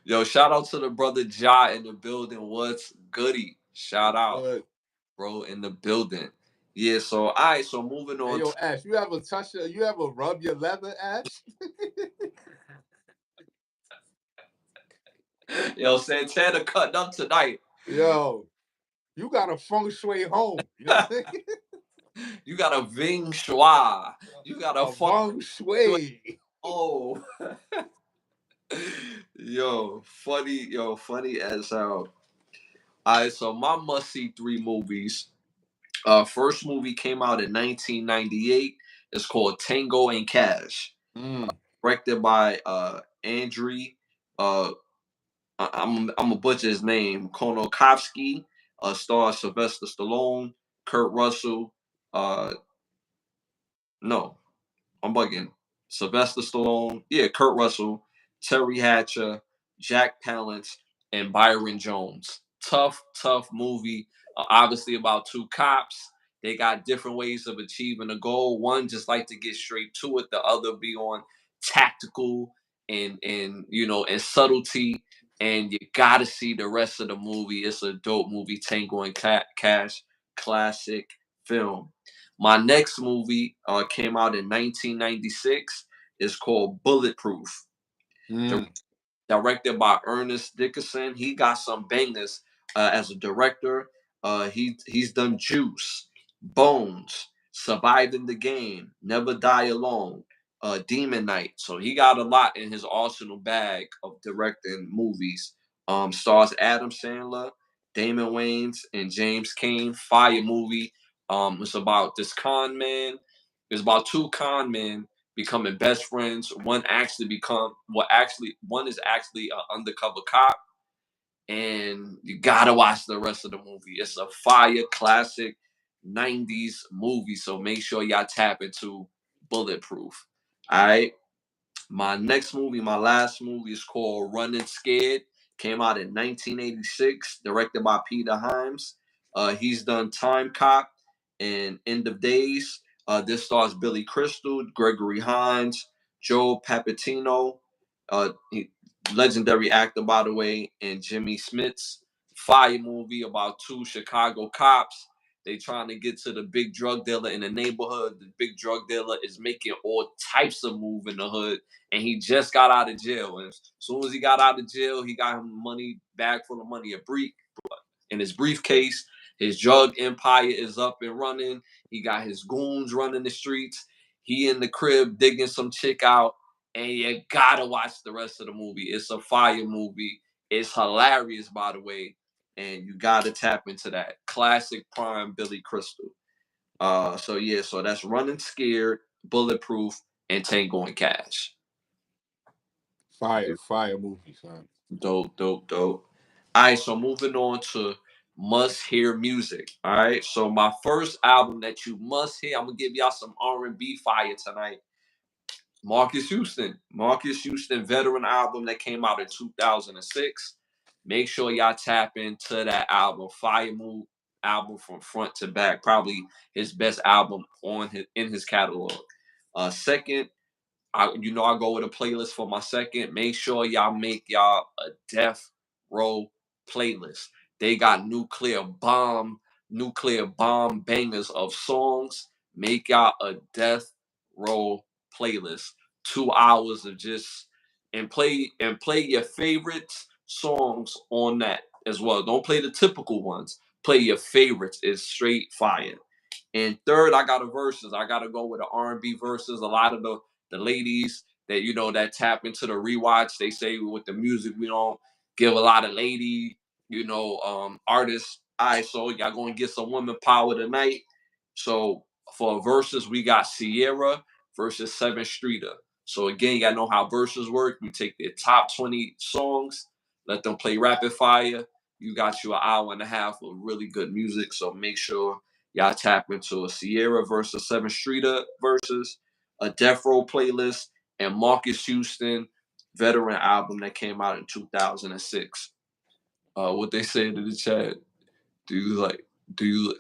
Yo, shout out to the brother Ja in the building. What's goody? Shout out, bro, in the building. Yeah, so all right, so moving on. Hey, yo, Ash, you ever rub your leather, Ash? Yo, Santana cutting up tonight. Yo, you got a feng shui home. You know what I'm saying? You got a Ving Shui. You got a feng shui. Oh. Yo, funny as hell. All right, so my must-see 3 movies. First movie came out in 1998. It's called Tango and Cash. Directed by Andriy. I'm gonna butcher his name. Konokovsky. Stars Sylvester Stallone, Kurt Russell. No, I'm bugging. Sylvester Stallone. Yeah, Kurt Russell, Terry Hatcher, Jack Palance, and Byron Jones. Tough movie. Obviously about 2 cops. They got different ways of achieving a goal. One just like to get straight to it. The other be on tactical and and subtlety. And you gotta see the rest of the movie. It's a dope movie. Tango and Cash, classic film. My next movie came out in 1996. It's called Bulletproof. Directed by Ernest Dickerson. He got some bangers as a director. He's done Juice, Bones, Surviving the Game, Never Die Alone, Demon Knight. So he got a lot in his arsenal bag of directing movies. Stars Adam Sandler, Damon Wayans, and James Cain. Fire movie. It's about this con man. It's about 2 con men becoming best friends. One is actually an undercover cop, and you gotta watch the rest of the movie. It's a fire classic 90s movie, so make sure y'all tap into Bulletproof. All right. My last movie is called Running Scared. Came out in 1986, directed by Peter Hyams. He's done Time Cop and End of Days. This stars Billy Crystal, Gregory Hines, Joe Papatino, legendary actor, by the way, and Jimmy Smits. Fire movie about 2 Chicago cops. They trying to get to the big drug dealer in the neighborhood. The big drug dealer is making all types of move in the hood, and he just got out of jail. And as soon as he got out of jail, he got him money, bag full of money, in his briefcase. His drug empire is up and running. He got his goons running the streets. He in the crib digging some chick out, and you gotta watch the rest of the movie. It's a fire movie. It's hilarious, by the way, and you gotta tap into that classic prime Billy Crystal. So that's Running Scared, Bulletproof, and Tango and Cash. Fire movie, son. Dope. All right, so moving on to must hear music. All right, so my first album that you must hear, I'm gonna give y'all some R&B fire tonight. Marcus Houston, veteran album that came out in 2006. Make sure y'all tap into that album. Fire Move album from front to back. Probably his best album in his catalog. Second, I go with a playlist for my second. Make sure y'all make y'all a Death Row playlist. They got nuclear bomb bangers of songs. Make y'all a Death Row playlist. 2 hours of just and play your favorite songs on that as well. Don't play the typical ones. Play your favorites. It's straight fire. And third, I got a verses. I gotta go with the R&B verses. A lot of the ladies that that tap into the rewatch. They say with the music we don't give a lot of lady artists. All right, so y'all gonna get some women power tonight. So for verses, we got Sierra versus Seven Streeter. So again, y'all know how verses work. You take their top 20 songs, let them play rapid fire. You got you an hour and a half of really good music. So make sure y'all tap into a Sierra versus Seven Streeter versus a Death Row playlist, and Marcus Houston veteran album that came out in 2006. What they said in the chat? Do you like? Do you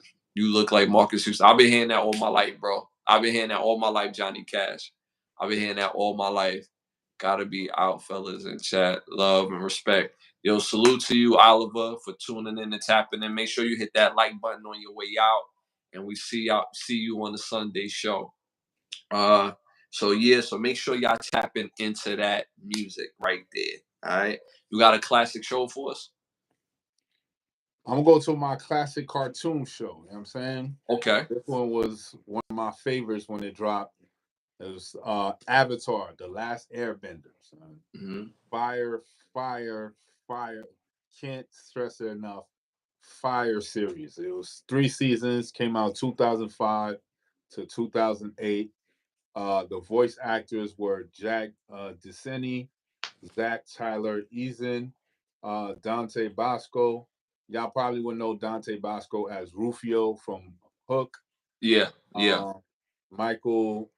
look like Marcus Houston? I've been hearing that all my life, bro. I've been hearing that all my life, Johnny Cash. I've been hearing that all my life. Gotta be out, fellas, in chat. Love and respect. Yo, salute to you, Oliver, for tuning in and tapping in. Make sure you hit that like button on your way out, and we see you on the Sunday show. So make sure y'all tapping into that music right there. All right, you got a classic show for us? I'm gonna go to my classic cartoon show. You know what I'm saying? Okay. This one was one of my favorites when it dropped. It was Avatar, The Last Airbender. Son. Mm-hmm. Fire, fire, fire. Can't stress it enough. Fire series. It was 3 seasons, came out 2005 to 2008. The voice actors were Jack Deseni, Zach Tyler Eason, Dante Bosco. Y'all probably would know Dante Bosco as Rufio from Hook. Yeah. Michael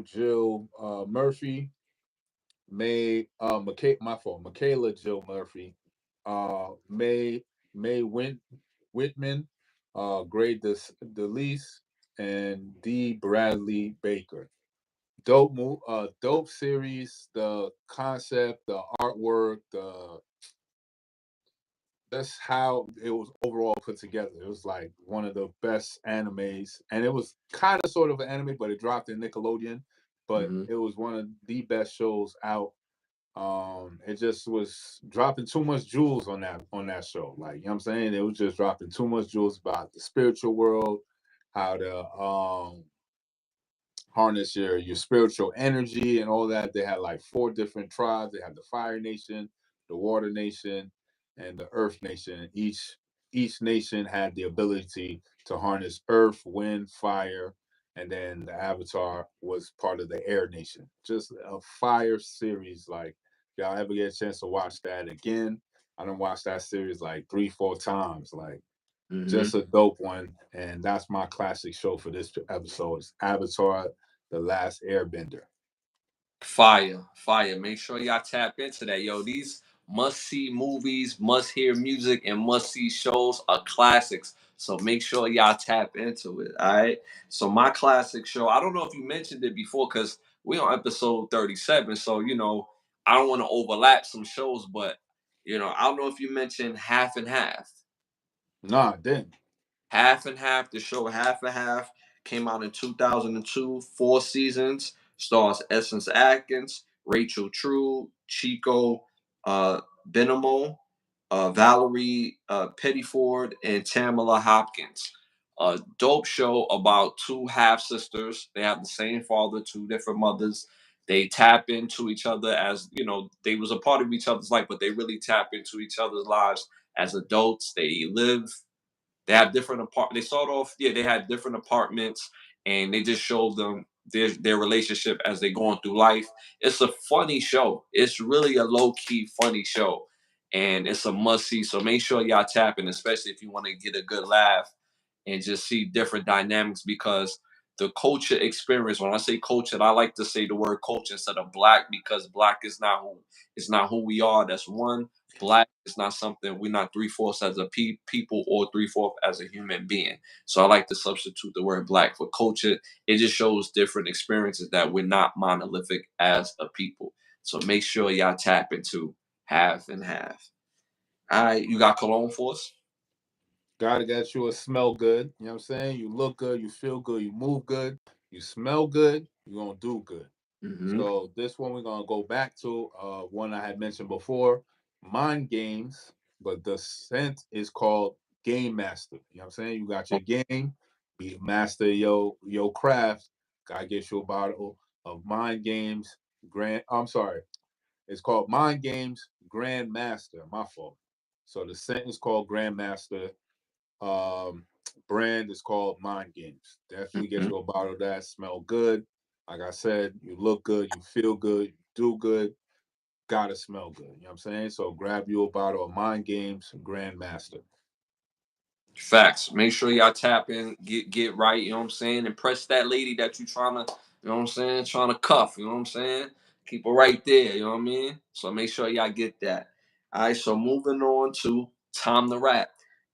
Jill Murphy, Michaela Jill Murphy, May Whitman, Gray DeLeese, and D. Bradley Baker. Dope series. The concept, the artwork, that's how it was overall put together. It was like one of the best animes, and it was kind of sort of an anime, but it dropped in Nickelodeon. But it was one of the best shows out. It just was dropping too much jewels on that show. Like, you know what I'm saying? It was just dropping too much jewels about the spiritual world, how to harness your spiritual energy and all that. They had like 4 different tribes. They had the Fire Nation, the Water Nation, and the Earth Nation. Each nation had the ability to harness earth, wind, fire, and then the Avatar was part of the Air Nation. Just a fire series. Like, if y'all ever get a chance to watch that again, I done watched that series like 3-4 times. Like, just a dope one. And that's my classic show for this episode. It's Avatar, The Last Airbender. Fire. Make sure y'all tap into that. Yo, these must-see movies, must-hear music, and must-see shows are classics. So make sure y'all tap into it. All right. So my classic show, I don't know if you mentioned it before because we're on episode 37. So, I don't want to overlap some shows, but I don't know if you mentioned Half and Half. Nah, I didn't. Half and Half, the show Half and Half came out in 2002, 4 seasons, stars Essence Atkins, Rachel True, Chico Benamo, Valerie Pettiford, and Tamala Hopkins. A dope show about 2 half sisters. They have the same father, 2 different mothers. They tap into each other as, they was a part of each other's life, but they really tap into each other's lives as adults. They have different They start off, they had different apartments, and they just showed them their relationship as they're going through life. It's a funny show. It's really a low key funny show, and it's a must see. So make sure y'all tap in, especially if you want to get a good laugh and just see different dynamics, because the culture experience. When I say culture, I like to say the word culture instead of black, because black is not who we are. That's one. Black is not something. We're not three-fourths as a people or three-fourths as a human being. So I like to substitute the word black for culture. It just shows different experiences that we're not monolithic as a people. So make sure y'all tap into half and half. All right, you got cologne for us? Gotta get you a smell good. You know what I'm saying? You look good, you feel good, you move good, you smell good, you're gonna do good. Mm-hmm. So this one we're gonna go back to one I had mentioned before, Mind Games, but the scent is called Game Master. You know what I'm saying? You got your game, be master your craft. Gotta get you a bottle of Mind Games Grand. I'm sorry, it's called Mind Games Grand Master. My fault. So the scent is called Grand Master. Um, Brand is called Mind Games. Definitely get Mm-hmm. you a bottle of that. Smell good. Like I said, you look good, you feel good, you do good. Gotta smell good. You know what I'm saying? So grab you a bottle of Mind Games Grandmaster. Facts. Make sure y'all tap in, get right, you know what I'm saying? Impress that lady that you trying to, you know what I'm saying, trying to cuff, you know what I'm saying? Keep her right there, you know what I mean? So make sure y'all get that. All right, so moving on to Time to Rap.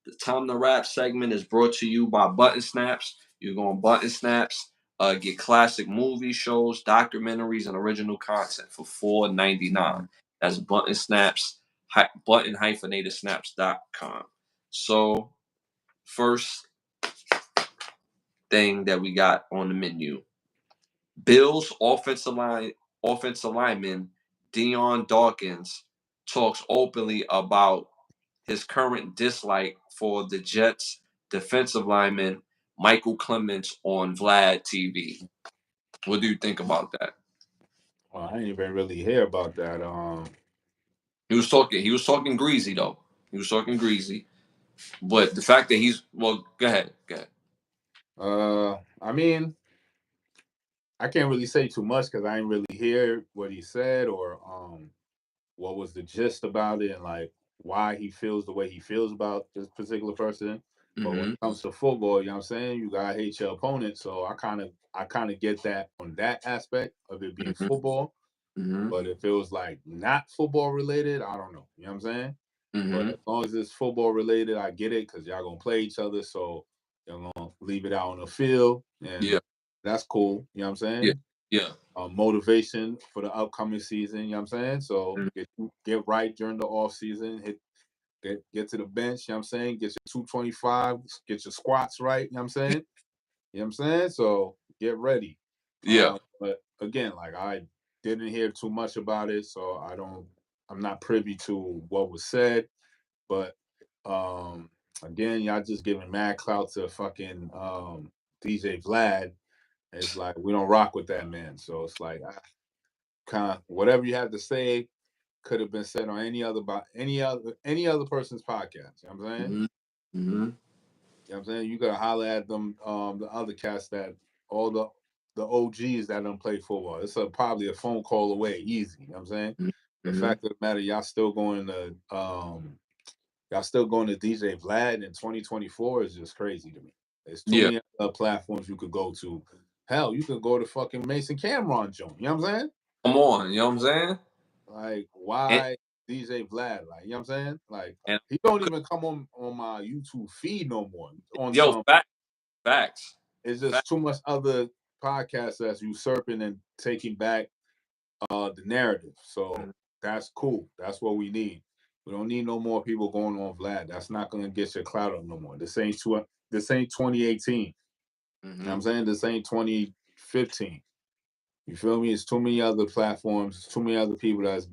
The Time to Rap segment is brought to you by Button Snaps. You're going Button Snaps, get classic movie shows, documentaries, and original content for $4.99. That's Button Snaps, button-snaps.com. So first thing that we got on the menu. Bills offensive lineman Dion Dawkins talks openly about his current dislike for the Jets defensive lineman Michael Clements on Vlad TV. What do you think about that? Well, I didn't even really hear about that. He was talking greasy though. He was talking greasy. But the fact that go ahead. Go ahead. I mean, I can't really say too much because I didn't really hear what he said or what was the gist about it and like why he feels the way he feels about this particular person. But when Mm-hmm. it comes to football, you know what I'm saying? You gotta hate your opponent. So I kind of get that on that aspect of it being Mm-hmm. football. Mm-hmm. But if it was like not football related, I don't know. You know what I'm saying? But Mm-hmm. as long as it's football related, I get it because y'all gonna play each other. So you're gonna leave it out on the field, and Yeah. that's cool. You know what I'm Yeah. saying? Yeah. Motivation for the upcoming season. You know what I'm saying? So Mm-hmm. get right during the off season. Get to the bench. You know what I'm saying? Get your 225. Get your squats right. You know what I'm saying? You know what I'm saying? So get ready. Yeah. But again, like I didn't hear too much about it, so I'm not privy to what was said. But again, y'all just giving mad clout to fucking DJ Vlad. It's like we don't rock with that man. So it's like kind of whatever you have to say could have been said on any other person's podcast. You know what I'm saying? Mm-hmm. Mm-hmm. You know what I'm saying? You gotta holler at them, the other cats that all the OGs that don't play football. It's probably a phone call away, easy. You know what I'm saying? The Mm-hmm. fact of the matter, y'all still going to DJ Vlad in 2024 is just crazy to me. There's too Yeah. many other platforms you could go to. Hell, you could go to fucking Mason Cameron joint. You know what I'm saying? Come on, you know what I'm saying? Like, And why DJ Vlad? Like, you know what I'm saying? Like, and he don't even come on my YouTube feed no more. On yo, some, facts, it's facts. just too much other podcasts that's usurping and taking back the narrative. So that's cool. That's what we need. We don't need no more people going on Vlad. That's not gonna get your clout up no more. This ain't 2018. You know what Mm-hmm. I'm saying? This ain't 2015. You feel me? It's too many other platforms, too many other people that's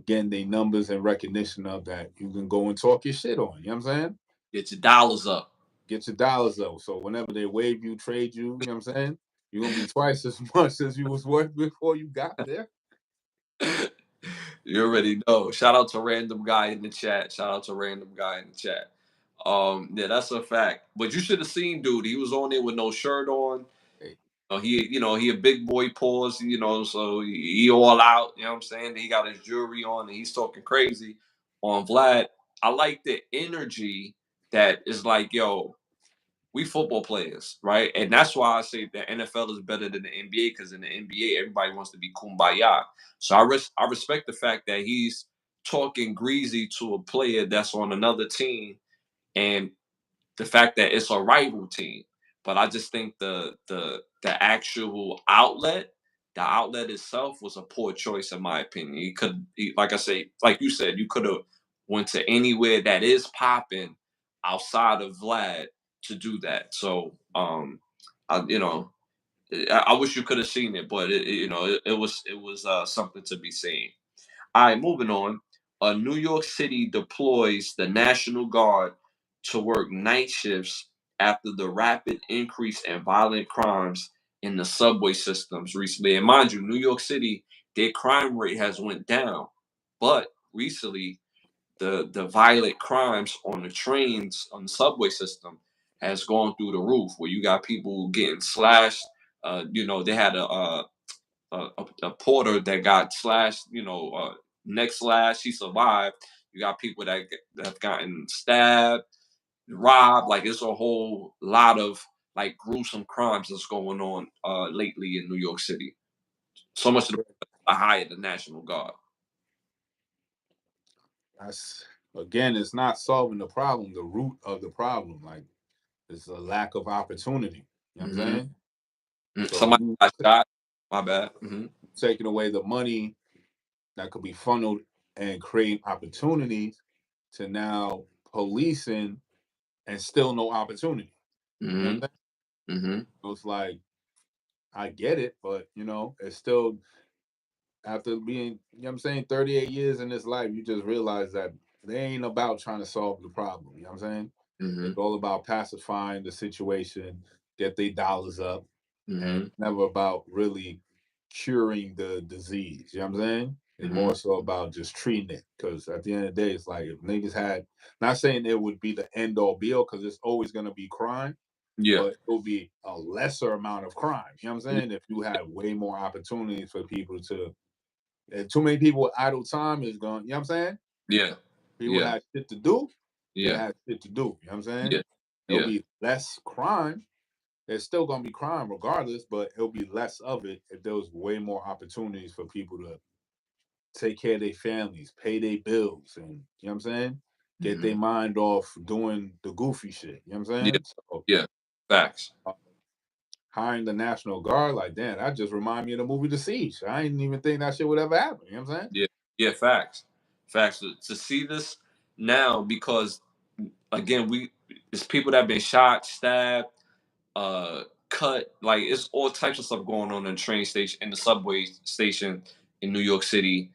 getting their numbers and recognition of that you can go and talk your shit on. You know what I'm saying? Get your dollars up. Get your dollars up. So whenever they waive you, trade you, you know what I'm saying? You're gonna be twice as much as you was worth before you got there. You already know. Shout out to random guy in the chat. Shout out to random guy in the chat. Yeah, that's a fact. But you should have seen, dude. He was on there with no shirt on. Hey, He a big boy pause, so he all out, you know what I'm saying? He got his jewelry on and he's talking crazy on Vlad. I like the energy that is like, yo, we football players, right? And that's why I say the NFL is better than the NBA, because in the NBA everybody wants to be kumbaya. So I respect the fact that he's talking greasy to a player that's on another team, and the fact that it's a rival team. But I just think the actual outlet, the outlet itself was a poor choice in my opinion. Like I say, like you said, you could have went to anywhere that is popping outside of Vlad to do that. So you know, I wish you could have seen it, but it was something to be seen. All right, moving on. New York City deploys the National Guard to work night shifts after the rapid increase in violent crimes in the subway systems recently. And mind you, New York City, their crime rate has went down, but recently the violent crimes on the trains on the subway system has gone through the roof. Where you got people getting slashed. They had a porter that got slashed, neck slash. He survived. You got people that have gotten stabbed, robbed. Like it's a whole lot of like gruesome crimes that's going on lately in New York City. So much to hire the National Guard. That's again, it's not solving the problem, the root of the problem. Like it's a lack of opportunity. You know what I'm Hmm. saying? So Somebody you got shot. My bad. taking away the money that could be funneled and create opportunities to now policing and still no opportunity. You know what Hmm. I'm saying? Hmm. So it's like I get it, but it's still after being, you know what I'm saying, 38 years in this life, you just realize that they ain't about trying to solve the problem. You know what I'm saying? Hmm. It's all about pacifying the situation, get their dollars up, and Hmm. never about really curing the disease. You know what I'm saying? It's Hmm. more so about just treating it. Because at the end of the day, it's like if niggas had, not saying it would be the end all be all, because it's always going to be crime, Yeah. but it will be a lesser amount of crime. You know what I'm Yeah. saying? If you had way more opportunities for people to, too many people with idle time is going, you know what I'm saying? Yeah. People Yeah. had shit to do, they Yeah. had shit to do. You know what I'm saying? Yeah. There'll Yeah. be less crime. There's still gonna be crime regardless, but it'll be less of it if there was way more opportunities for people to take care of their families, pay their bills, and you know what I'm saying? Get Hmm. their mind off doing the goofy shit. You know what I'm Yeah. saying? So Yeah. Facts. uh, hiring the National Guard, like damn, that just remind me of the movie The Siege. I didn't even think that shit would ever happen. You know what I'm saying? Yeah. Yeah. Facts. Facts. To see this now, because again, it's people that have been shot, stabbed, cut. Like it's all types of stuff going on in the train station, in the subway station in New York City,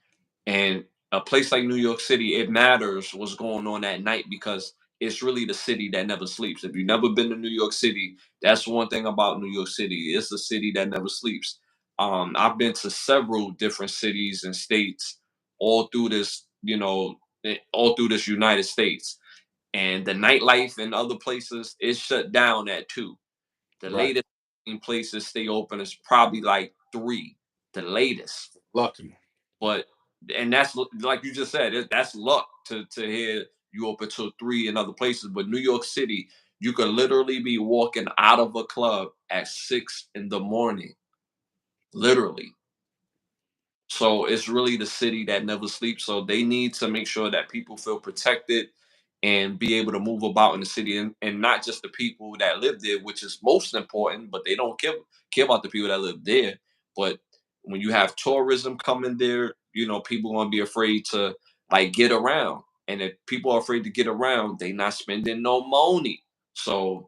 and a place like New York City, it matters what's going on at night because it's really the city that never sleeps. If you've never been to New York City, that's one thing about New York City. It's a city that never sleeps. I've been to several different cities and states all through this, all through this United States, and the nightlife in other places is shut down at 2. The Right. latest places stay open is probably like 3, the latest. Lucky. But and that's like you just said, that's luck to hear you open till 3 in other places. But New York City, you could literally be walking out of a club at 6 in the morning, literally. So it's really the city that never sleeps. So they need to make sure that people feel protected and be able to move about in the city, and not just the people that live there, which is most important, but they don't care about the people that live there. But when you have tourism coming there, people gonna be afraid to like get around. And if people are afraid to get around, they not spending no money. So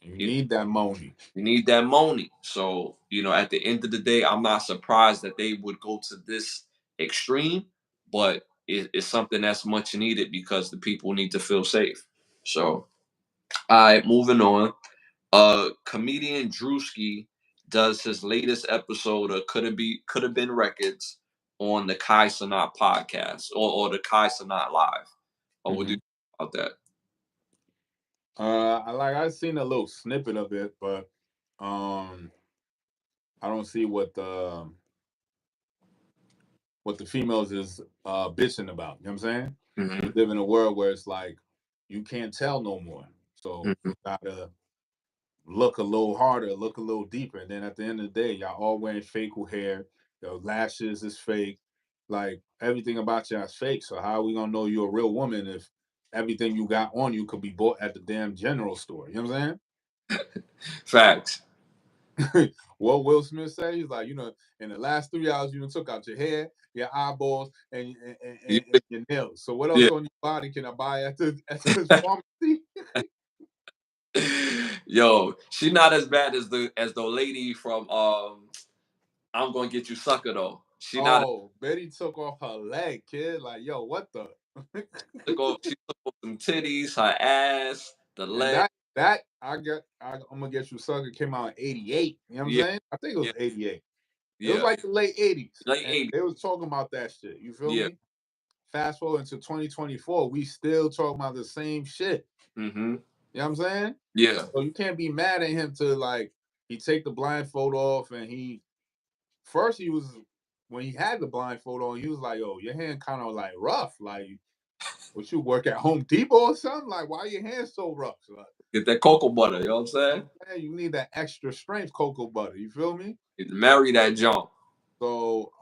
You need that money. you need that money. So, at the end of the day, I'm not surprised that they would go to this extreme, but it's something that's much needed because the people need to feel safe. So, all right, moving on. Comedian Drewski does his latest episode of Could Have Been Records on the Kai Sanat podcast, or the Kai Sanat Live. Or what do you Mm-hmm. think about that? I've seen a little snippet of it, but um, I don't see what the females is bitching about. You know what I'm saying? We Hmm. live in a world where it's like you can't tell no more, so Hmm. you gotta look a little harder, look a little deeper. And then at the end of the day, y'all all wearing fake hair. Your lashes is fake. Like everything about you is fake. So how are we gonna know you're a real woman if everything you got on you could be bought at the damn general store? You know what I'm Facts. saying? What Will Smith say? He's like, in the last 3 hours, you took out your hair, your eyeballs, and your nails. So what else Yeah. on your body can I buy at the pharmacy? Yo, she not as bad as the lady from I'm gonna get you sucker though. She not Oh, Betty took off her leg, kid. Like, yo, what the? she took off some titties, her ass, the And leg. that I'm gonna get you sucker came out in '88. You know what I'm Yeah, saying? I think it yeah, was '88. It was yeah. like the late '80s, Late and 80s. they was talking about that shit. You feel Yeah. me? Fast forward into 2024, we still talking about the same shit. Mm-hmm. You know what I'm saying? Yeah. So you can't be mad at him to like he take the blindfold off and he was when he had the blindfold on, he was like, "Yo, your hand kind of like rough. Like, would you work at Home Depot or something? Like, why are your hands so rough? Like, Get that cocoa butter, you know what I'm saying? man, you need that extra strength cocoa butter. You feel me? Get to marry that junk. So,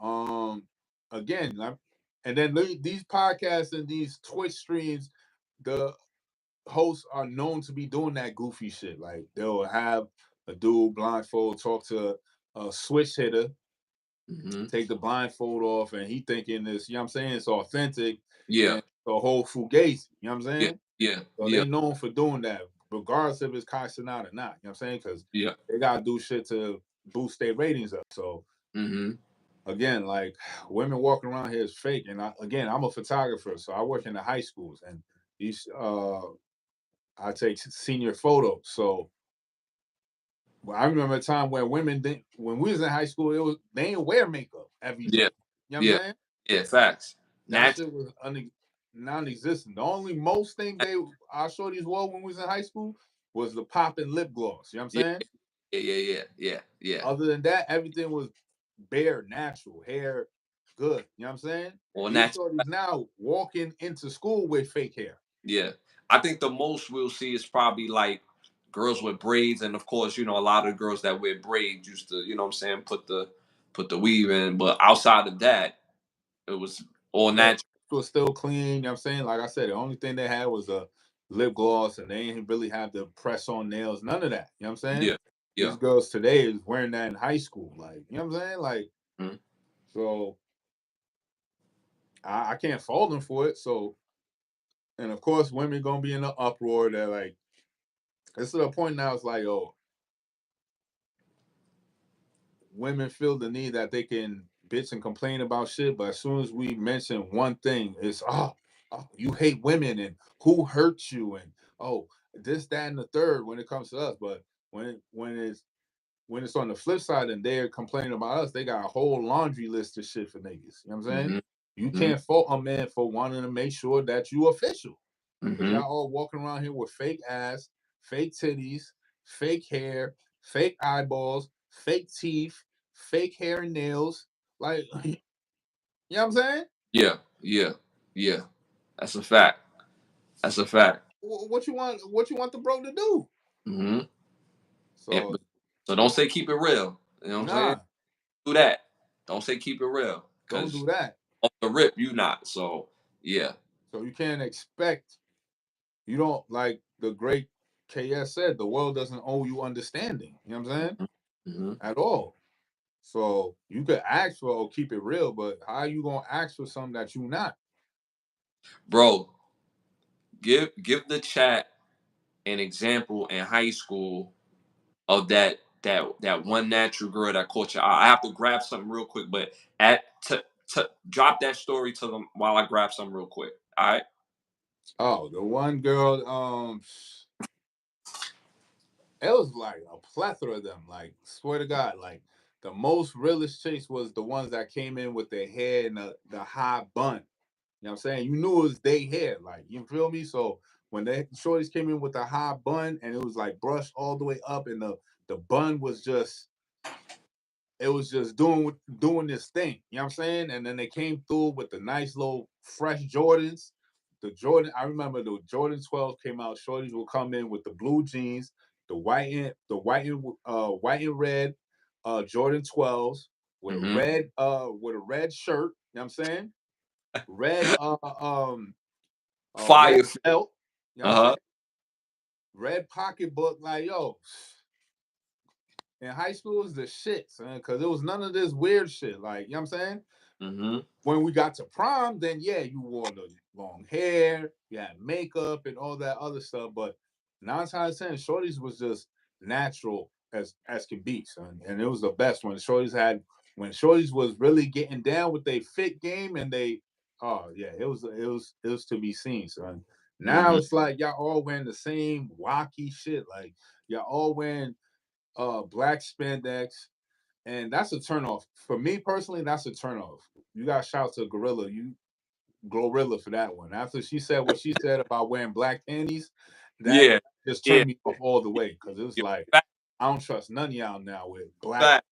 again, and then these podcasts and these Twitch streams, the hosts are known to be doing that goofy shit. Like they'll have a dude blindfold talk to a switch hitter, Mm-hmm. take the blindfold off, and he thinking this, you know what I'm saying, it's authentic Yeah. and the whole fugazi, you know what I'm Yeah. saying? Yeah. So Yeah. they known for doing that, regardless if it's Casanata or not, you know what I'm saying? Because Yeah. they gotta do shit to boost their ratings up. So Mm-hmm. again, like women walking around here is fake. And I'm a photographer, so I work in the high schools and these I take senior photos. So I remember a time where women didn't when we was in high school, they didn't wear makeup every Yeah. day. You know what I'm Yeah. saying? Yeah. Facts. That Natural. shit was non-existent. The only most thing our shorties wore when we was in high school was the popping lip gloss. You know what I'm Yeah. saying? Yeah. Yeah. Yeah. Yeah. Yeah. Other than that, everything was bare, natural, hair, good. You know what I'm saying? Or These natural. shorties now walking into school with fake hair. Yeah. I think the most we'll see is probably like girls with braids, and of course, a lot of girls that wear braids used to, what I'm saying, put the weave in. But outside of that, it was all Yeah, it natural. was still clean. You know what I'm saying? Like I said, the only thing they had was a lip gloss, and they didn't really have the press on nails. None of that. You know what I'm saying? Yeah. Yeah. These girls today is wearing that in high school. Like, you know what I'm saying? Like, Mhm. so I can't fault them for it. So, and of course, women gonna be in an uproar. They're like, it's to the point now. It's like, oh, women feel the need that they can bitch and complain about shit, but as soon as we mention one thing, it's you hate women and who hurt you and oh this, that, and the third when it comes to us. But when it's on the flip side and they're complaining about us, they got a whole laundry list of shit for niggas. You know what I'm saying? Mhm. You Mhm. can't fault a man for wanting to make sure that you official. Because Mhm. y'all all walking around here with fake ass, fake titties, fake hair, fake eyeballs, fake teeth, fake hair and nails. Like, you know what I'm saying? Yeah. Yeah. Yeah. That's a fact. That's a fact. What you want? What you want the bro to do? Hmm. So So don't say keep it real. You know what I'm saying? nah, Do that. Don't say keep it real, don't because do that. off the rip, you not. So yeah. So you can't expect. You don't like the great KS said. The world doesn't owe you understanding. You know what I'm saying? Hmm. At all. So you could ask for oh, keep it real, but how you gonna ask for something that you not? Bro, give the chat an example in high school of that one natural girl that caught your eye. I have to grab something real quick, but drop that story to them while I grab something real quick. All right. Oh, the one girl, it was like a plethora of them. Like, swear to God, like the most realest chicks was the ones that came in with their hair and the high bun. You know what I'm saying? You knew it was their hair, like you feel me? So when the shorties came in with the high bun and it was like brushed all the way up and the bun was just it was just doing this thing. You know what I'm saying? And then they came through with the nice little fresh Jordans. I remember the Jordan 12 came out. Shorties will come in with the blue jeans, the white and red Jordan 12s with a red shirt, you know what I'm saying? Red red Fire. belt, you know what I'm Uh-huh. saying? Red pocketbook, like yo, in high school is the shit, son, because it was none of this weird shit. Like, you know what I'm saying? Mm-hmm. When we got to prom, then yeah, you wore the long hair, you had makeup and all that other stuff. But 9 times 10, shorties was just natural as can be, son. And it was the best when shorties was really getting down with their fit game and they oh yeah, it was to be seen, son. Now Mm-hmm. it's like y'all all wearing the same wacky shit. Like y'all all wearing black spandex, and that's a turnoff for me personally. That's a turnoff. You got to shout to Glorilla for that one. After she said what she said about wearing black panties, that Yeah. just Yeah. turned me off all the way because it was Yeah. like Fact. I don't trust none of y'all now with black Fact.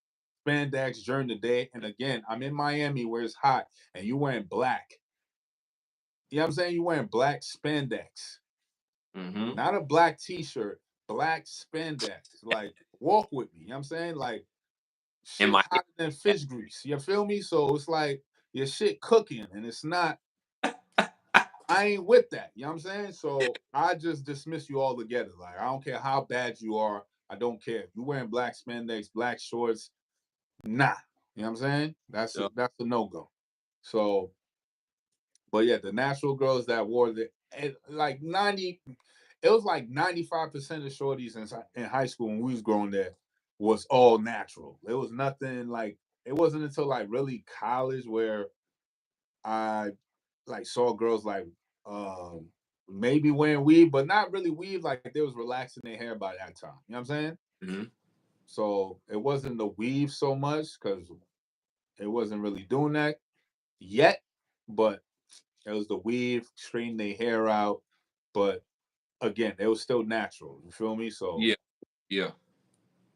spandex during the day. And again, I'm in Miami where it's hot, and you wearing black. You know what I'm saying? You wearing black spandex, Mm-hmm. not a black t-shirt, black spandex. Like walk with me. You know what I'm saying? Like In shit my hotter than fish grease. You feel me? So it's like your shit cooking and it's not, I ain't with that. You know what I'm saying? So I just dismiss you all together. Like I don't care how bad you are. I don't care. You wearing black spandex, black shorts, nah. You know what I'm saying? yeah. That's a no-go. So, but yeah, the natural girls that wore like 90, it was like 95% of shorties in high school when we was growing there was all natural. It was nothing like, it wasn't until like really college where I like saw girls like um maybe wearing weave, but not really weave. Like they was relaxing their hair by that time. You know what I'm saying? Mm-hmm. So it wasn't the weave so much because it wasn't really doing that yet, but it was the weave, straighten their hair out. But again, it was still natural. You feel me? So Yeah. Yeah.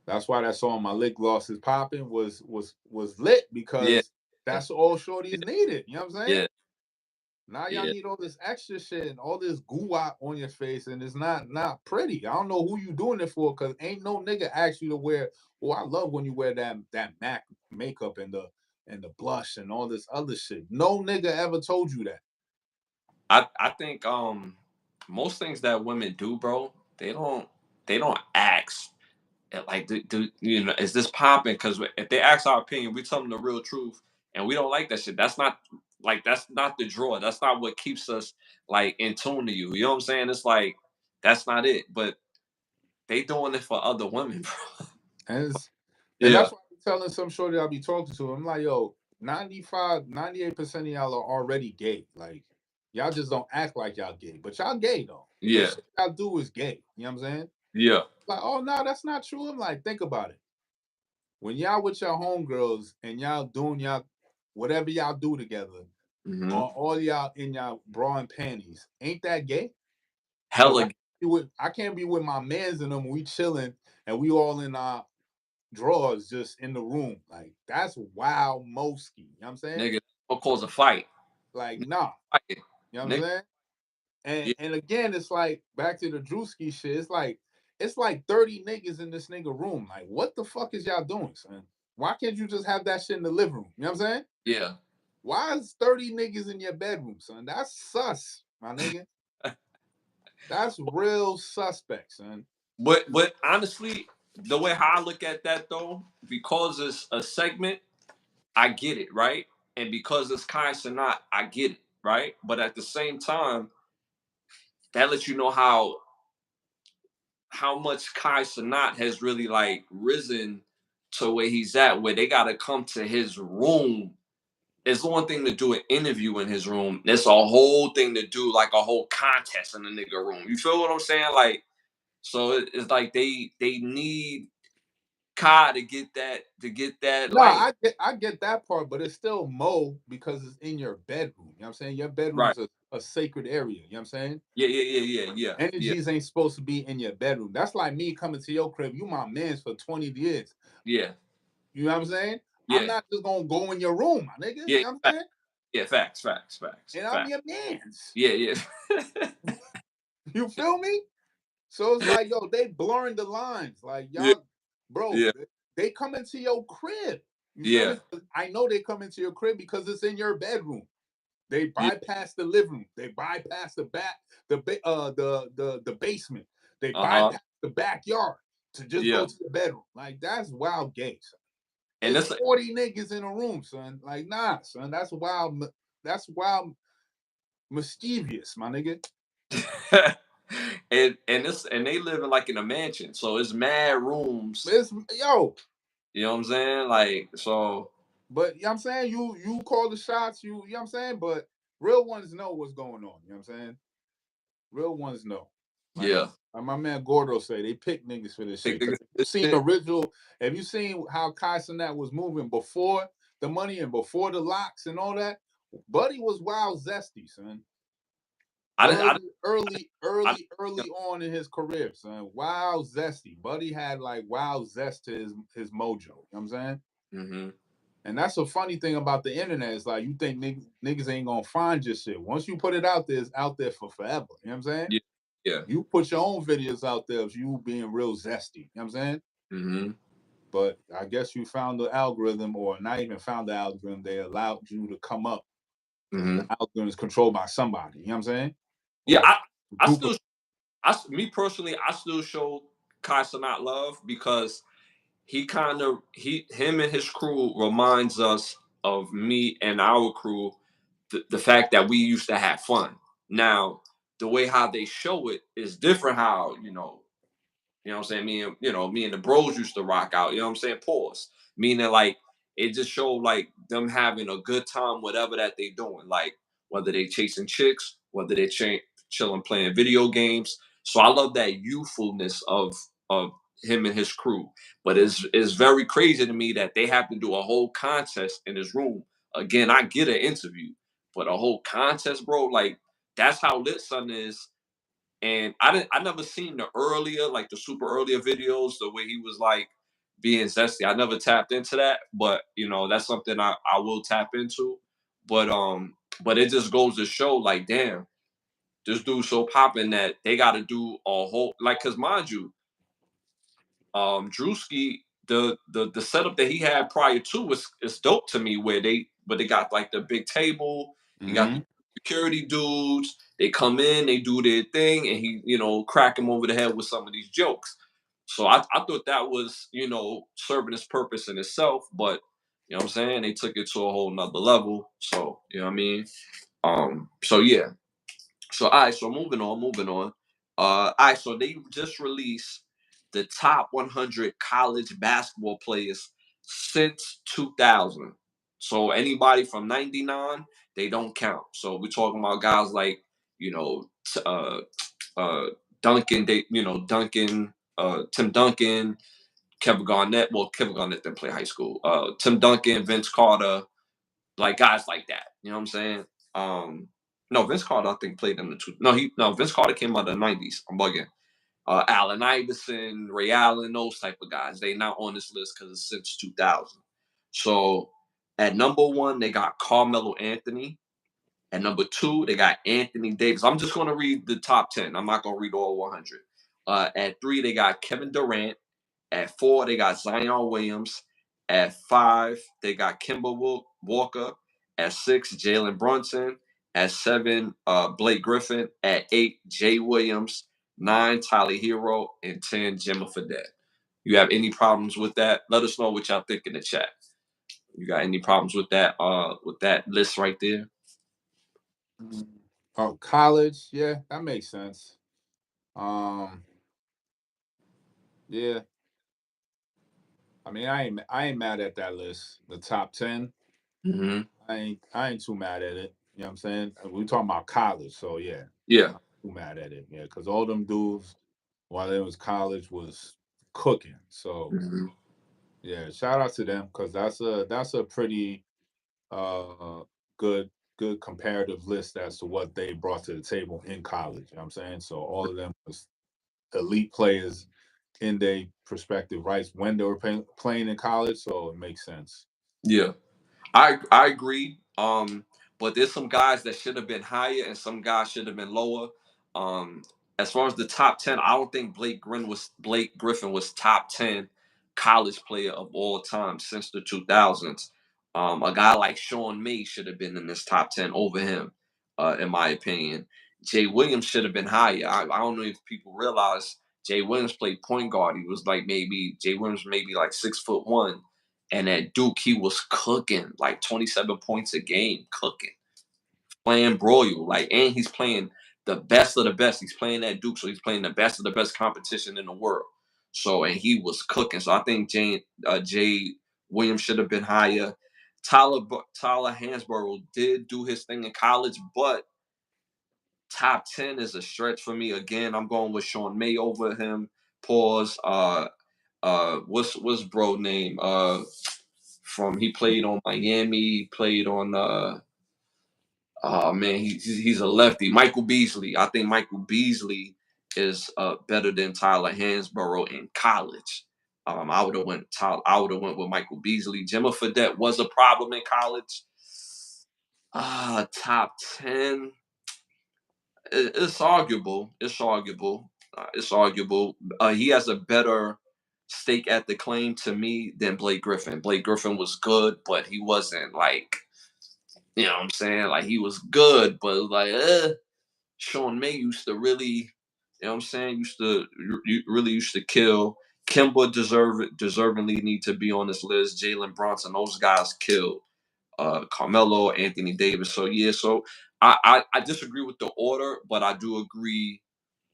that's why that song "My Lip Gloss Is Popping" was lit Yeah. because that's all shorties needed. You know what I'm saying? Yeah. Now y'all Yeah. need all this extra shit and all this goo on your face, and it's not pretty. I don't know who you doing it for, cause ain't no nigga ask you to wear. Oh, I love when you wear that MAC makeup and the blush and all this other shit. No nigga ever told you that. I think most things that women do, bro, they don't ask like is this popping? Because if they ask our opinion, we tell them the real truth, and we don't like that shit. That's not the draw. That's not what keeps us like in tune to you. You know what I'm saying? It's like that's not it. But they doing it for other women, bro. And and Yeah. that's why I'm telling some shorty I'll be talking to. I'm like, yo, 95, 98% of y'all are already gay. Like, y'all just don't act like y'all gay. But y'all gay though. The Yeah. shit y'all do is gay. You know what I'm saying? Yeah. Like, oh no, that's not true. I'm like, think about it. When y'all with your homegirls and y'all doing y'all whatever y'all do together, Hmm. or all y'all in y'all bra and panties, ain't that gay? Cause Hella. I can't be with my mans and them. We chilling and we all in our drawers just in the room. Like that's wild Moski. You know what I'm saying? Nigga, what cause a fight? Like, nah. Fight. You know what I'm Nigga. saying? And Yeah. and again, it's like back to the Drewski shit. It's like 30 niggas in this nigga room. Like, what the fuck is y'all doing, son? Why can't you just have that shit in the living room? You know what I'm saying? Yeah. Why is 30 niggas in your bedroom, son? That's sus, my nigga. That's real suspect, son. But honestly, the way how I look at that though, because it's a segment, I get it, right? And because it's kind or not, I get it, right? But at the same time, that lets you know how much Kai Sanat has really like risen to where he's at, where they gotta come to his room. It's one thing to do an interview in his room. It's a whole thing to do like a whole contest in the nigga room. You feel what I'm saying? Like, so it's like they need Kai to get that No, like I get that part, but it's still Mo because it's in your bedroom. You know what I'm saying? Your right. bedroom's a sacred area. You know what I'm saying? Yeah, yeah, yeah, yeah, yeah, yeah, Energies ain't supposed to be in your bedroom. That's like me coming to your crib. You my mans for 20 years. yeah, You know what I'm saying? I'm yeah, not just gonna go in your room, my nigga. yeah. You know what I'm Facts. saying? Yeah, facts, facts, facts, And I'm facts. your mans. Yeah, yeah. You feel me? So it's like, yo, they blurring the lines. Like, Yeah, y'all, bro, yeah, they come into your crib. You feel yeah, me? I know they come into your crib because it's in your bedroom. They yeah. bypass the living room. They bypass the back, the basement. They Uh-huh. bypass the backyard to just Yeah. go to the bedroom. Like, that's wild gay, son. And It's it's 40 niggas in a room, son. Like, nah, son. That's wild. That's wild mischievous, my nigga. and they live in like in a mansion, so it's mad rooms. It's yo, You know what I'm saying? Like, so but you know what I'm saying? You call the shots, you know what I'm saying? But real ones know what's going on, you know what I'm saying? Real ones know. Like, yeah. my man Gordo say, they pick niggas for this Take shit. Cause the if you seen original, if you seen how Kai Cenat was moving before the money and before the locks and all that, Buddy was wild zesty, son. I didn't Early, I early on in his career, son. Wild zesty. Buddy had like wild zest to his mojo. You know what I'm saying? mm-hmm. And that's a funny thing about the internet. It's like, you think niggas ain't gonna find your shit. Once you put it out there, it's out there for forever. You know what I'm saying? Yeah. Yeah. You put your own videos out there of you being real zesty. You know what I'm saying? Mm-hmm. But I guess you found the algorithm, or not even found the algorithm. They allowed you to come up because Mm-hmm. the algorithm is controlled by somebody. You know what I'm saying? Yeah, Or a I group of still me personally, I still show Kai Cenat love because he kind of him and his crew reminds us of me and our crew, the fact that we used to have fun. Now, the way how they show it is different. How you know what I'm saying? Me and the bros used to rock out, you know what I'm saying? Pause. Meaning like it just showed like them having a good time, whatever that they doing. Like whether they chasing chicks, whether they chilling playing video games. So I love that youthfulness of him and his crew. But it's very crazy to me that they have to do a whole contest in his room. Again, I get an interview, but a whole contest, bro, like that's how lit Son is. And I never seen the earlier, like the super earlier videos, the way he was like being zesty. I never tapped into that, but that's something I will tap into. But it just goes to show, like, damn, this dude's so popping that they got to do a whole, like, cause mind you, Drewski, the setup that he had prior to was is dope to me. But they got like the big table. You got the mm-hmm. security dudes. They come in, they do their thing, and he crack him over the head with some of these jokes. So I thought that was serving its purpose in itself, but you know what I'm saying, they took it to a whole nother level. So you know what I mean. So yeah. So all right, so moving on. All right, so they just released the top 100 college basketball players since 2000. So anybody from 99, they don't count. So we're talking about guys like you know uh, Duncan, Duncan, Tim Duncan, Kevin Garnett. Well, Kevin Garnett didn't play high school. Tim Duncan, Vince Carter, like guys like that. You know what I'm saying? No, Vince Carter I think played in the two. No, Vince Carter came out of the '90s. I'm bugging. Allen Iverson, Ray Allen, those type of guys. They not on this list because it's since 2000. So at number one, they got Carmelo Anthony. At number two, they got Anthony Davis. I'm just going to read the top 10. I'm not going to read all 100. At three, they got Kevin Durant. At four, they got Zion Williams. At five, they got Kimber Walker. At six, Jalen Brunson. At seven, Blake Griffin. At eight, Jay Williams. Nine, Tyler Hero. And 10, Jimmy Fredette. You have any problems with that? Let us know what y'all think in the chat. You got any problems with that list right there? Oh, college, yeah, that makes sense. Um, yeah, I mean, I ain't mad at that list. The top 10, Mm-hmm. I ain't too mad at it. You know what I'm saying? We talking about college, so yeah, Yeah. I'm too mad at it. Yeah, because all them dudes while they was college was cooking. So Mm-hmm. yeah, shout out to them because that's a pretty uh good good comparative list as to what they brought to the table in college. You know what I'm saying? So all of them was elite players in their perspective rights when they were playing in college, so it makes sense. Yeah. I agree. But there's some guys that should have been higher and some guys should have been lower. Um, as far as the top 10, I don't think Blake Griffin was top 10 college player of all time since the 2000s. A guy like Sean May should have been in this top 10 over him, in my opinion. Jay Williams should have been higher. I don't know if people realize Jay Williams played point guard. He was like Jay Williams maybe like 6'1", and at Duke he was cooking like 27 points a game, cooking, playing broil, like, and he's playing the best of the best. He's playing at Duke, so he's playing the best of the best competition in the world. So, and he was cooking. So I think Jay Williams should have been higher. Tyler Hansborough did do his thing in college, but top 10 is a stretch for me. Again, I'm going with Sean May over him. Pause. What's bro name? From he played on Miami. He played on oh man, he's a lefty. Michael Beasley. I think Michael Beasley is better than Tyler Hansborough in college. I would have went with Michael Beasley. Jimmer Fredette was a problem in college. Top 10. It's arguable. It's arguable. It's arguable. He has a better stake at the claim to me than Blake Griffin. Blake Griffin was good, but he wasn't like, you know what I'm saying? Like, he was good, but like, Sean May used to really, you know what I'm saying? Really used to kill. Kimba deservingly need to be on this list. Jalen Brunson, those guys killed. Carmelo, Anthony Davis. So yeah, so I disagree with the order, but I do agree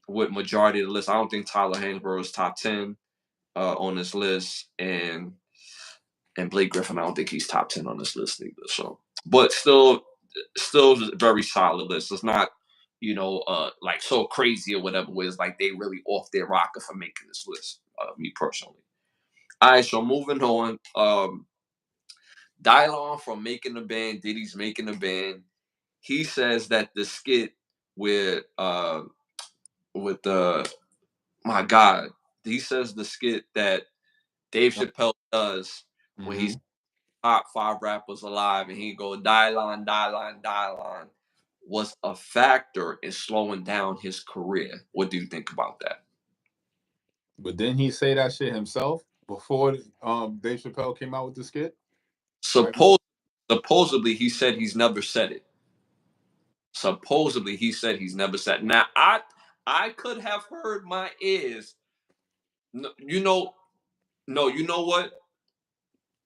with majority of the list. I don't think Tyler Hansborough is top 10 on this list, and Blake Griffin, I don't think he's top 10 on this list either. So, but still very solid list. It's not, like so crazy or whatever, where it's like they really off their rocker for making this list, me personally. All right, so moving on. Dylon from Making the Band, Diddy's Making the Band. He says that the skit with my God, he says the skit that Dave Chappelle does when he's top 5 rappers alive and he go Dylon, Dylon, Dylon was a factor in slowing down his career. What do you think about that? But didn't he say that shit himself before Dave Chappelle came out with the skit? Right? Supposedly he said he's never said it. Supposedly he said he's never said it. Now I could have heard my ears. No, no, you know what?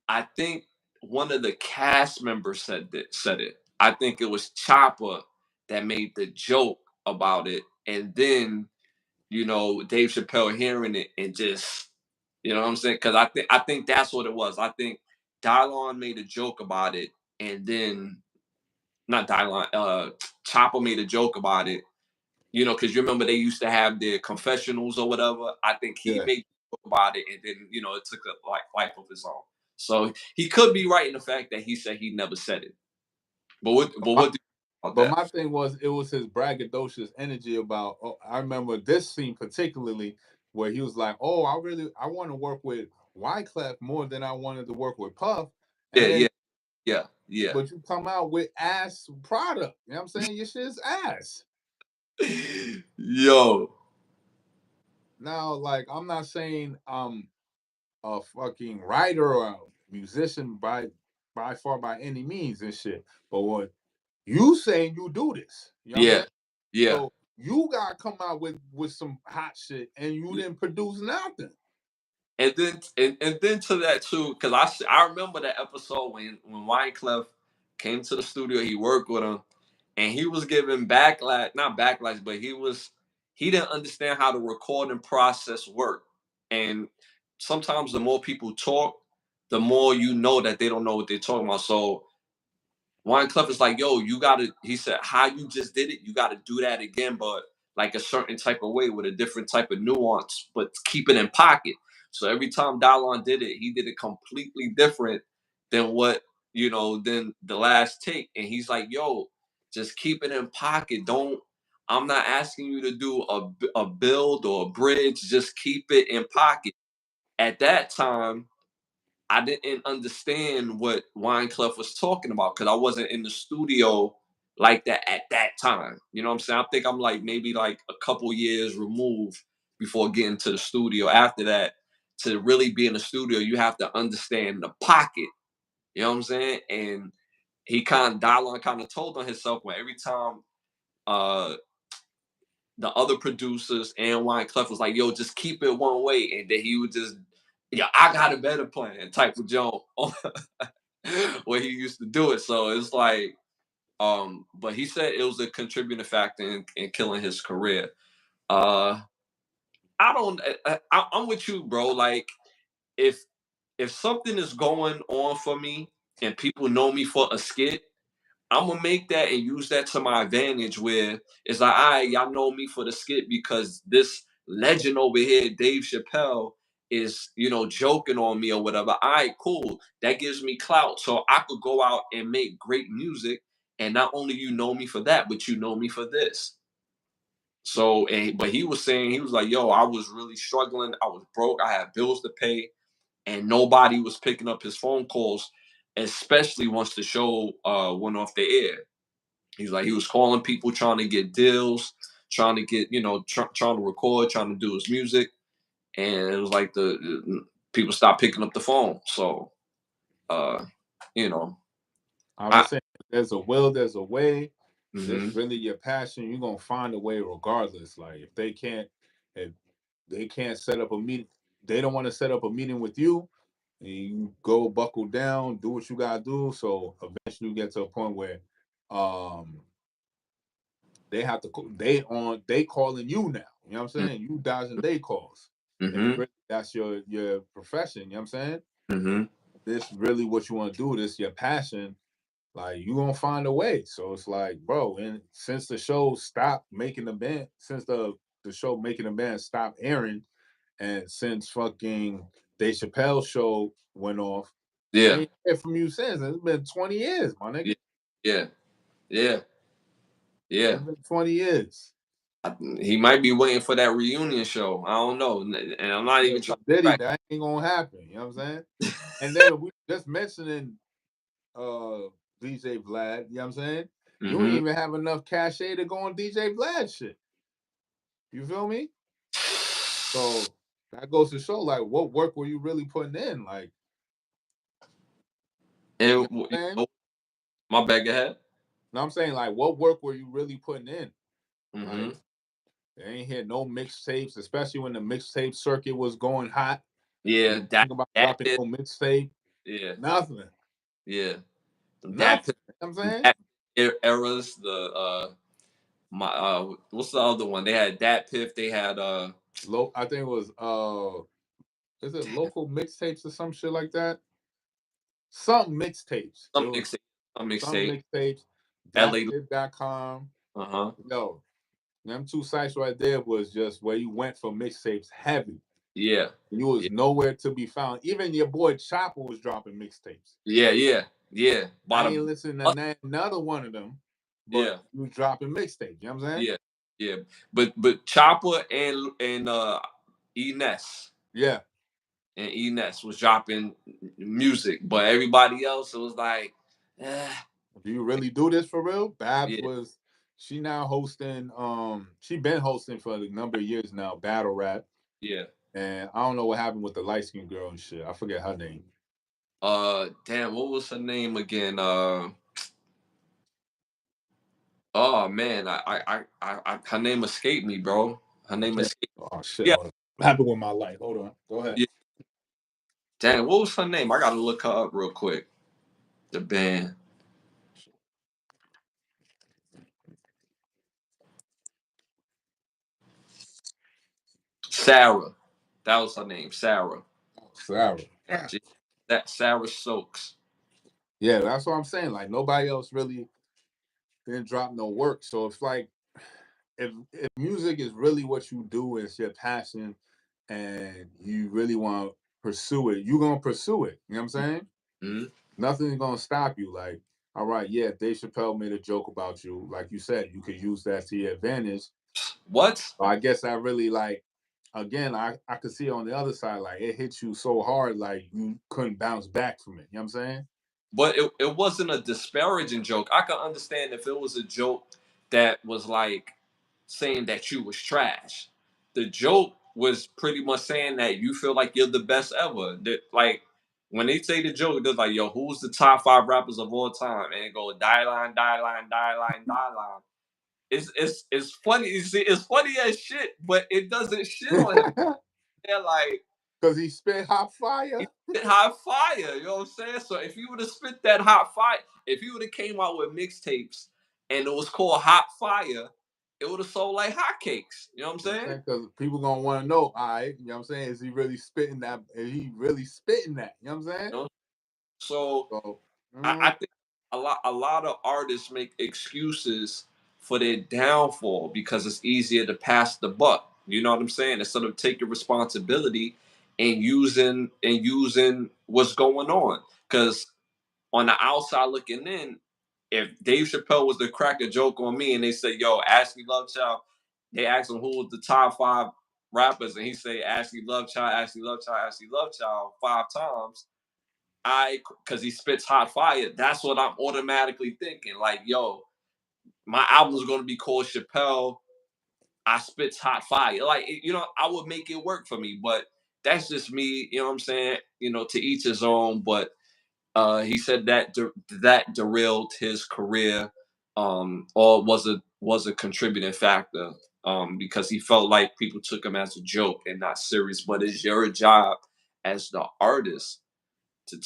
I think one of the cast members said it. I think it was Chopper that made the joke about it, and then Dave Chappelle hearing it and just what I'm saying, because I think that's what it was. I think Dylon made a joke about it, and then not Dylon, Chopper made a joke about it. Because you remember they used to have their confessionals or whatever. I think he made a joke about it, and then it took a life of its own. So he could be right in the fact that he said he never said it. But what do you think about But that? my thing was, it was his braggadocious energy about. Oh, I remember this scene particularly where he was like, "Oh, I want to work with Wyclef more than I wanted to work with Puff," Yeah, and then, yeah, yeah, yeah. but you come out with ass product. You know what I'm saying? Your shit's ass. Yo. Now, like, I'm not saying I'm a fucking writer or a musician by far by any means and shit, but what you saying you do this? You know what I'm Yeah, saying? yeah. So you gotta come out with some hot shit, and you didn't produce nothing. And then to that too, because I remember that episode when Wyclef came to the studio, he worked with him, and he was giving backlash, not backlash, but he didn't understand how the recording process worked. And sometimes the more people talk, the more you know that they don't know what they're talking about. So Wine Clef is like, yo, you gotta, he said, how you just did it, you gotta do that again, but like a certain type of way with a different type of nuance, but keep it in pocket. So every time Dallon did it, he did it completely different than than the last take. And he's like, yo, just keep it in pocket. I'm not asking you to do a build or a bridge, just keep it in pocket. At that time, I didn't understand what Wineclef was talking about because I wasn't in the studio like that at that time. You know what I'm saying? I think I'm like maybe like a couple years removed before getting to the studio. After that, to really be in the studio, you have to understand the pocket. You know what I'm saying? And he kind of Dylon kind of told on himself when every time uh the other producers and Wine Clef was like, yo, just keep it one way. And then he would just, yeah, I got a better plan type of joke where he used to do it. So it's like, but he said it was a contributing factor in killing his career. Uh, I don't, I'm with you, bro. Like, if if something is going on for me and people know me for a skit, I'm gonna make that and use that to my advantage. Where it's like, all right, y'all know me for the skit because this legend over here, Dave Chappelle, is joking on me or whatever. All right, cool. That gives me clout, so I could go out and make great music. And not only you know me for that, but you know me for this. So, but he was saying he was like, yo, I was really struggling. I was broke. I had bills to pay, and nobody was picking up his phone calls, especially once the show went off the air. He's like, he was calling people trying to get deals, trying to get, trying to record, trying to do his music. And it was like the people stopped picking up the phone. So, uh, you know, I I, was saying, there's a will, there's a way. This mhm, really your passion. You're gonna find a way regardless. Like if they can't set up a meeting, they don't want to set up a meeting with you. And you go buckle down, do what you gotta do. So eventually you get to a point where um they have to they calling you now. You know what I'm saying? You dodging they calls. If mhm, really that's your profession, you know what I'm saying? mhm, This really what you want to do, this your passion, like you gonna find a way. So it's like, bro, and since the show stopped making the band, since the show Making the Band stopped airing, and since fucking Dave Chappelle show went off, I yeah, ain't heard from you since. It's been 20 years, my yeah, nigga. yeah, yeah, yeah. It's been 20 years. He might be waiting for that reunion show. I don't know, and I'm not Yeah, even trying but Diddy, to. that ain't gonna happen. You know what I'm saying? And then we just mentioning uh DJ Vlad, you know what I'm saying? You don't Mm-hmm. even have enough cachet to go on DJ Vlad shit. You feel me? So that goes to show like what work were you really putting in? Like, you know And what I'm saying? my bag ahead. No, I'm saying like what work were you really putting in? Mm-hmm. Like, they ain't had no mixtapes, especially when the mixtape circuit was going hot. You Yeah, didn't that think about that dropping pit. no mixtape, Yeah, nothing. yeah. That Nothing. pit, You know what I'm saying? that eras. The my what's the other one? They had that piff. They had I think it was is it local mixtapes or some shit like that? Some mixtapes. It some was mixtape, some some mixtape. mixtapes. LA. Datpit.com. Uh-huh. Yo, them two sites right there was just where you went for mixtapes heavy. Yeah. You was Yeah. nowhere to be found. Even your boy Chopper was dropping mixtapes. Yeah. Yeah. Yeah. I Bottom. ain't listening to another one of them, but Yeah. you was dropping mixtapes. You know what I'm saying? Yeah. Yeah. But Chopper and Ines Yeah. and Ines was dropping music, but everybody else it was like, eh, Do you really do this for real? Babs yeah, was she now hosting she been hosting for a number of years now, battle rap. yeah. And I don't know what happened with the light skinned girl and shit. I forget her name. Damn, what was her name again? Oh man, her name escaped me, bro. Her I name can't. escaped. Oh shit. Yeah, Hold on. What happened with my light? Hold on. Go ahead. yeah. Damn, what was her name? I gotta look her up real quick. The band, Sarah. That was her name, Sarah. Sarah. She, that Sarah Soaks. Yeah, that's what I'm saying. Like nobody else really didn't drop no work. So it's like if music is really what you do, it's your passion, and you really want to pursue it, you're gonna pursue it. You know what I'm saying? Mhm. Nothing's gonna stop you. Like, all right, yeah, Dave Chappelle made a joke about you. Like you said, you could use that to your advantage. What? So I guess I really like again, I could see on the other side, like it hit you so hard, like you couldn't bounce back from it. You know what I'm saying? but it wasn't a disparaging joke. I can understand if it was a joke that was like saying that you was trash. The joke was pretty much saying that you feel like you're the best ever. That, like, when they say the joke, they're like, "Yo, who's the top 5 rappers of all time?" And it go die line, die line, die line, die line. It's funny. You see, it's funny as shit, but it doesn't shit on him. They're like, Because he spit hot he fire. spit hot fire. You know what I'm saying? So if you would have spit that hot fire, if you would have came out with mixtapes and it was called Hot Fire, it would have sold like hotcakes. You know what I'm You know what I'm saying? saying? Because people gonna want to know, all right, you know what I'm saying? Is he really spitting that? Is he really spitting that? You know what I'm saying? You know? So So, I think a lot of artists make excuses for their downfall because it's easier to pass the buck. You know what I'm saying? Instead of taking responsibility and using what's going on. Because on the outside looking in, if Dave Chappelle was to crack a joke on me and they say, "Yo, Ashley Lovechild," they ask him who was the top 5 rappers, and he say Ashley Lovechild, Ashley Lovechild, Ashley Lovechild 5 times. Because he spits hot fire. That's what I'm automatically thinking. Like, yo, my album's gonna be called Chappelle. I spits hot fire. Like, I would make it work for me, but that's just me. You know what I'm saying? To each his own. But he said that derailed his career, or was a contributing factor, because he felt like people took him as a joke and not serious. But it's your job as the artist to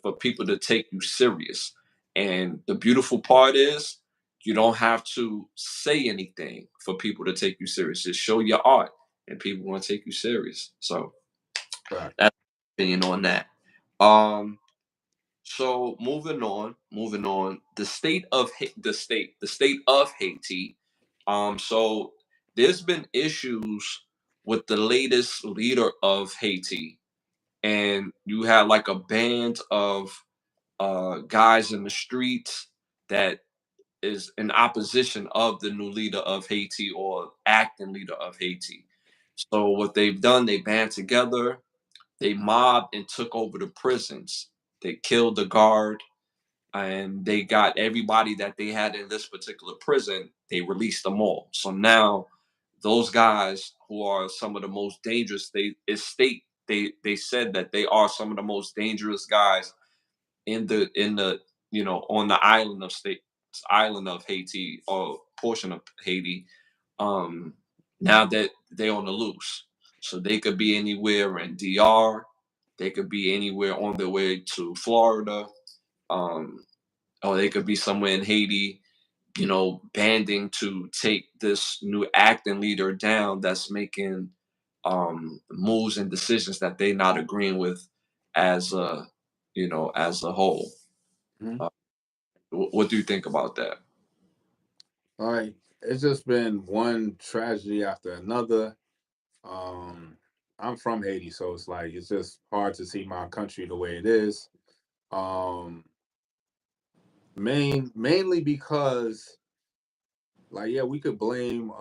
for people to take you serious. And the beautiful part is you don't have to say anything for people to take you serious. Just show your art, and people want to take you serious. So right. that's my opinion on that. Um, so moving on. The state of Haiti. So there's been issues with the latest leader of Haiti, and you had like a band of guys in the streets that is in opposition of the new leader of Haiti, or acting leader of Haiti. So what they've done, they band together, they mobbed and took over the prisons. They killed the guard, and they got everybody that they had in this particular prison. They released them all. So now those guys, who are some of the most dangerous, they said that they are some of the most dangerous guys in the on the island of Haiti, or portion of Haiti. Now that they're on the loose, so they could be anywhere in DR, they could be anywhere on their way to Florida, um, or they could be somewhere in Haiti, banding to take this new acting leader down that's making moves and decisions that they're not agreeing with as a whole. Mhm. Uh, what do you think about that? All right. It's just been one tragedy after another. Um, I'm from Haiti, so it's like it's just hard to see my country the way it is. Um, mainly because, like, yeah, we could blame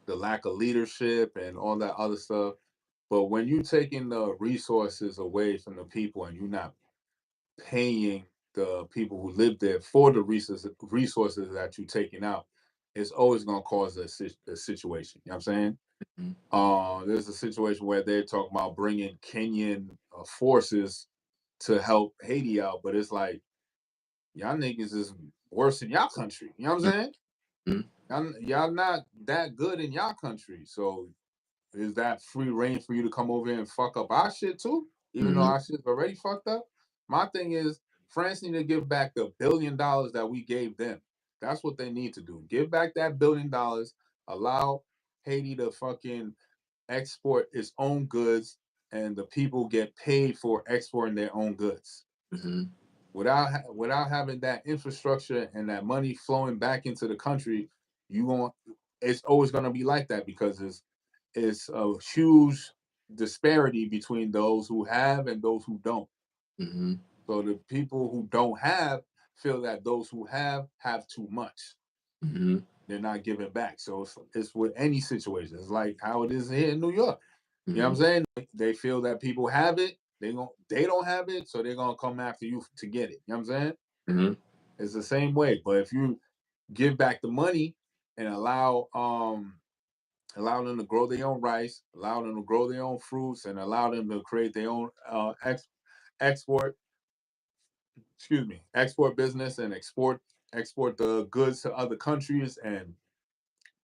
the lack of leadership and all that other stuff, but when you taking the resources away from the people and you're not paying the people who live there for the resources that you're taking out, it's always going to cause a situation. You know what I'm saying? Mhm. There's a situation where they're talking about bringing Kenyan forces to help Haiti out, but it's like y'all niggas is worse than y'all country. You know what I'm saying? Mhm. Y'all not that good in y'all country, so is that free reign for you to come over here and fuck up our shit too? Even though Mhm. our shit's already fucked up? My thing is, France need to give back the $1 billion that we gave them. That's what they need to do. Give back that $1 billion. Allow Haiti to fucking export its own goods, and the people get paid for exporting their own goods. Mhm. Without having that infrastructure and that money flowing back into the country, you want it's always going to be like that because it's a huge disparity between those who have and those who don't. Mhm. So the people who don't have feel that those who have too much. Mhm. They're not giving back. So it's with any situation. It's like how it is here in New York. You know what I'm Mhm. saying? They feel that people have it, they don't have it, so they're gonna come after you to get it. You know what I'm saying? Mm-hmm. It's the same way. But if you give back the money and allow them to grow their own rice, allow them to grow their own fruits, and allow them to create their own export, export business and export the goods to other countries and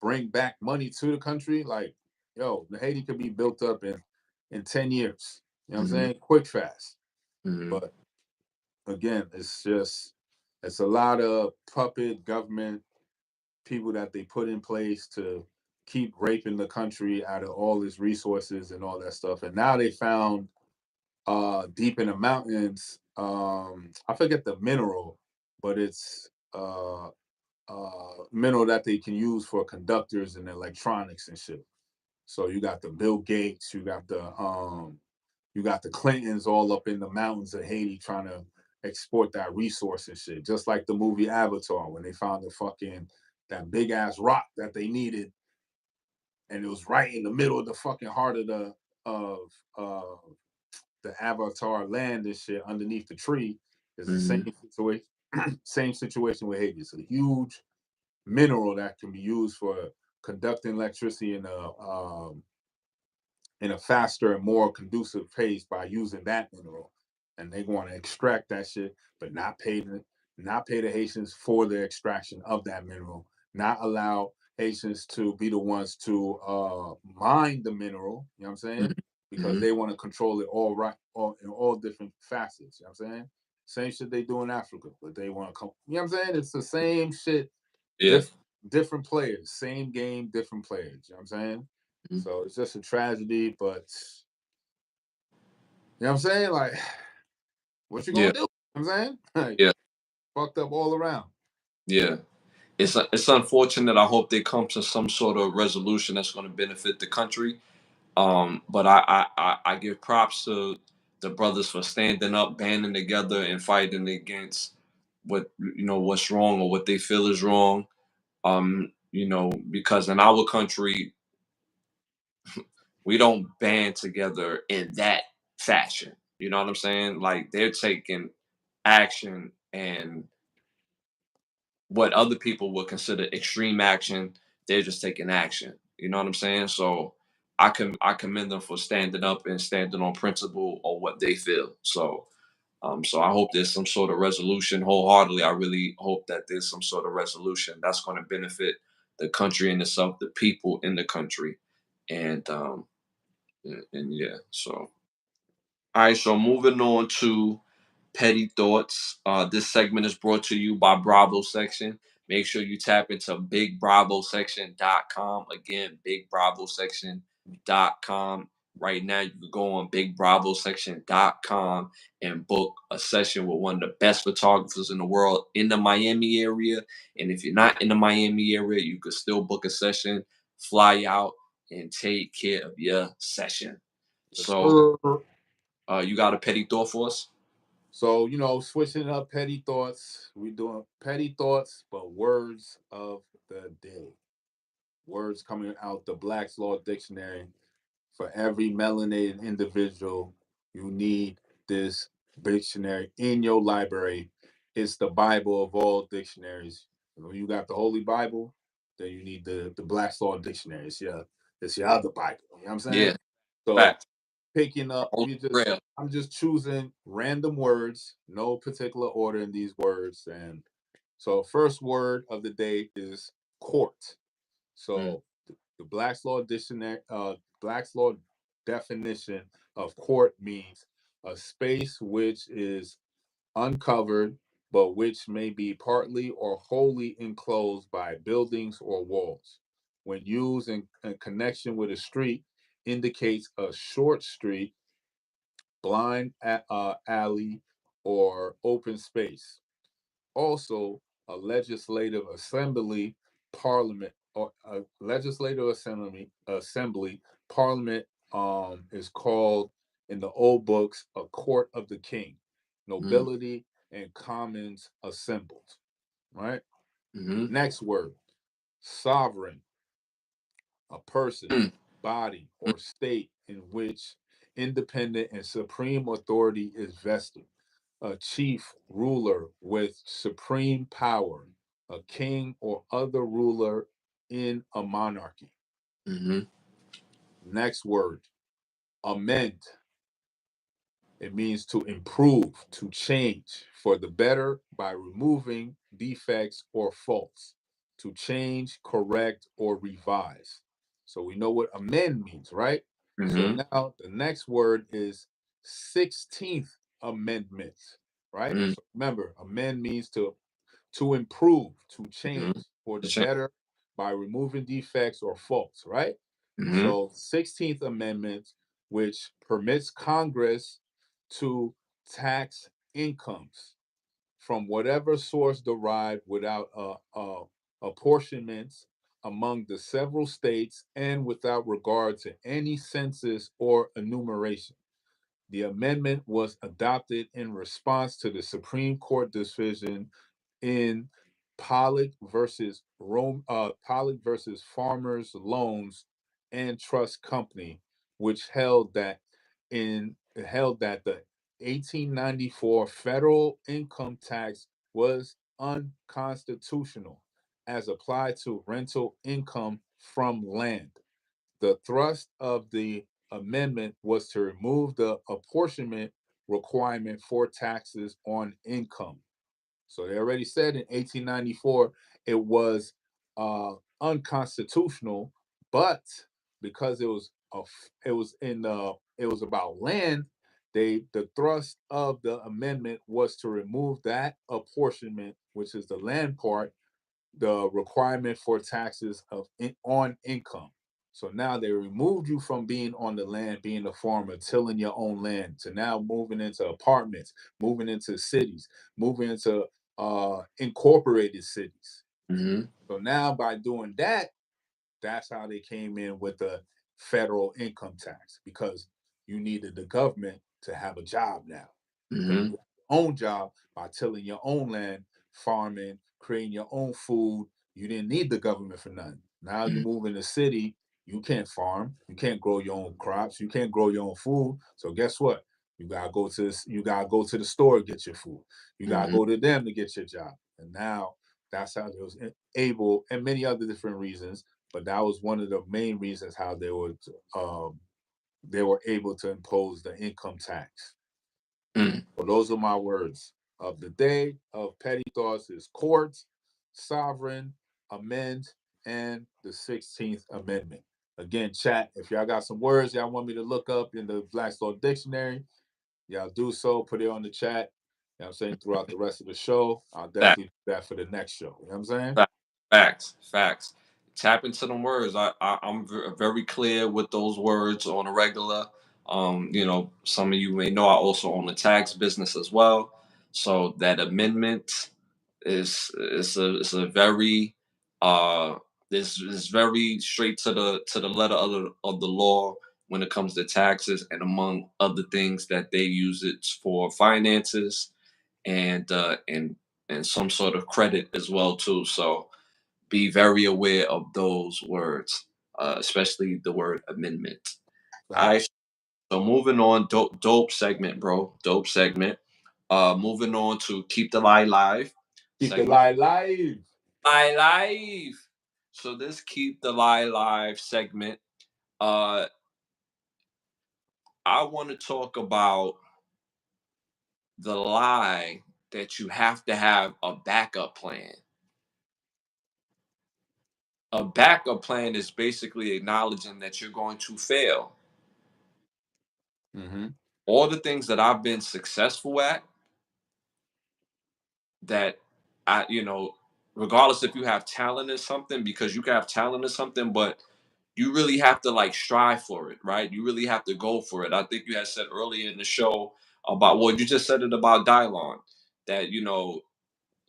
bring back money to the country. Like, yo, the Haiti could be built up in 10 years. You know what I'm Mm-hmm. saying? Quick, fast. Mm-hmm. But again, it's a lot of puppet government people that they put in place to keep raping the country out of all its resources and all that stuff. And now they found deep in the mountains, I forget the mineral, but it's mineral that they can use for conductors and electronics and shit. So you got the Bill Gates, you got the Clintons all up in the mountains of Haiti trying to export that resource and shit. Just like the movie Avatar when they found that big ass rock that they needed, and it was right in the middle of the fucking heart of uh, the Avatar land and shit underneath the tree. It's the Mm-hmm. same situation. Same situation with Haiti. It's a huge mineral that can be used for conducting electricity in a faster and more conducive pace by using that mineral. And they want to extract that shit, but not pay the Haitians for the extraction of that mineral, not allow Haitians to be the ones to mine the mineral, you know what I'm saying? Because Mm-hmm. they want to control it all in all different facets, you know what I'm saying? Same shit they do in Africa, but they want to come, you know what I'm saying? It's the same shit, Yeah. diff, different players, same game, different players, you know what I'm saying? Mm-hmm. So it's just a tragedy, but you know what I'm saying? Like, what you Yeah. gonna do? You know what I'm saying? Like, Yeah. fucked up all around. Yeah. It's unfortunate. I hope they come to some sort of resolution that's going to benefit the country. But I give props to the brothers for standing up, banding together, and fighting against what's wrong or what they feel is wrong. Because in our country we don't band together in that fashion. You know what I'm saying? Like they're taking action and what other people would consider extreme action, they're just taking action. You know what I'm saying? So I commend them for standing up and standing on principle or what they feel. So I hope there's some sort of resolution. Wholeheartedly, I really hope that there's some sort of resolution that's going to benefit the country in itself, the people in the country, and yeah. So all right, so moving on to petty thoughts. This segment is brought to you by Bravo Section. Make sure you tap into bigbravosection.com. Again, bigbravosection.com. Right now, you can go on bigbravosection.com and book a session with one of the best photographers in the world in the Miami area. And if you're not in the Miami area, you could still book a session, fly out, and take care of your session. Yes, So, sir. you got a petty thought for us? So, switching up petty thoughts. We doing petty thoughts, but words of the day. Words coming out the Black's Law Dictionary. For every melanated individual, you need this dictionary in your library. It's the Bible of all dictionaries. When you got the Holy Bible, then you need the Black's Law Dictionary. It's your other Bible. You know what I'm saying? Yeah, So fact. picking The up, Holy Grail. I'm just choosing random words, no particular order in these words. And so first word of the day is court. Mm, So the Black's Law definition of court means a space which is uncovered, but which may be partly or wholly enclosed by buildings or walls. When used in connection with a street, indicates a short street, blind alley, or open space. Also, a legislative assembly, parliament, or a legislative assembly, parliament is called in the old books a court of the king. mm, Nobility and commons assembled. Right. mm, Next word, sovereign, a person, mm, body, mm, or state in which independent and supreme authority is vested. A chief ruler with supreme power, a king or other ruler in a monarchy. Mm-hmm. Next word, amend. It means to improve, to change for the better by removing defects or faults, to change, correct, or revise. So we know what amend means, right? So Mm-hmm. now the next word is 16th Amendment, right? Mm-hmm. So remember, amend means to improve, to Mm-hmm. change for the better by removing defects or faults, right? Mm-hmm. So 16th Amendment, which permits Congress to tax incomes from whatever source derived without apportionments among the several states and without regard to any census or enumeration. The amendment was adopted in response to the Supreme Court decision in Pollock versus Pollock versus Farmers Loans and Trust Company, which held that the 1894 federal income tax was unconstitutional as applied to rental income from land. The thrust of the amendment was to remove the apportionment requirement for taxes on income. So they already said in 1894 it was unconstitutional, but because it was about land, the thrust of the amendment was to remove that apportionment, which is the land part, the requirement for taxes on income. So now they removed you from being on the land, being a farmer, tilling your own land, to now moving into apartments, moving into cities, moving into incorporated cities. Mm-hmm. So now by doing that, that's how they came in with the federal income tax, because you needed the government to have a job now. Because Mm-hmm. you have your own job by tilling your own land, farming, creating your own food. You didn't need the government for nothing. Now you move in the city, you can't farm, you can't grow your own crops, you can't grow your own food. So guess what? You gotta go to the store to get your food. You gotta Mm-hmm. go to them to get your job. And now that's how they was able, and many other different reasons, but that was one of the main reasons how they were able to impose the income tax. Mm-hmm. So those are my words of the day of petty thoughts: is courts, sovereign, amend, and the 16th Amendment. Again, chat, if y'all got some words y'all want me to look up in the Black's Law Dictionary, y'all do so, put it on the chat. You know what I'm saying? Throughout the rest of the show, I'll Facts, definitely do that for the next show. You know what I'm saying? facts. Tap into them words. I'm very clear with those words on a regular. Some of you may know I also own a tax business as well. So that amendment is a very this is very straight to the letter of the law when it comes to taxes, and among other things that they use it for finances and and some sort of credit as well too. So be very aware of those words, especially the word amendment. All right. Facts. So moving on, dope segment, bro. Dope segment. Moving on to keep the lie live Keep the segment. lie live. Lie live. So this keep the lie live segment. Uh, I want to talk about the lie that you have to have a backup plan. A backup plan is basically acknowledging that you're going to fail. Mm-hmm. All the things that I've been successful at, that regardless if you have talent in something, because you can have talent in something, but you really have to like strive for it, right? You really have to go for it. I think you had said earlier in the show about, well, you just said it about Dylon, that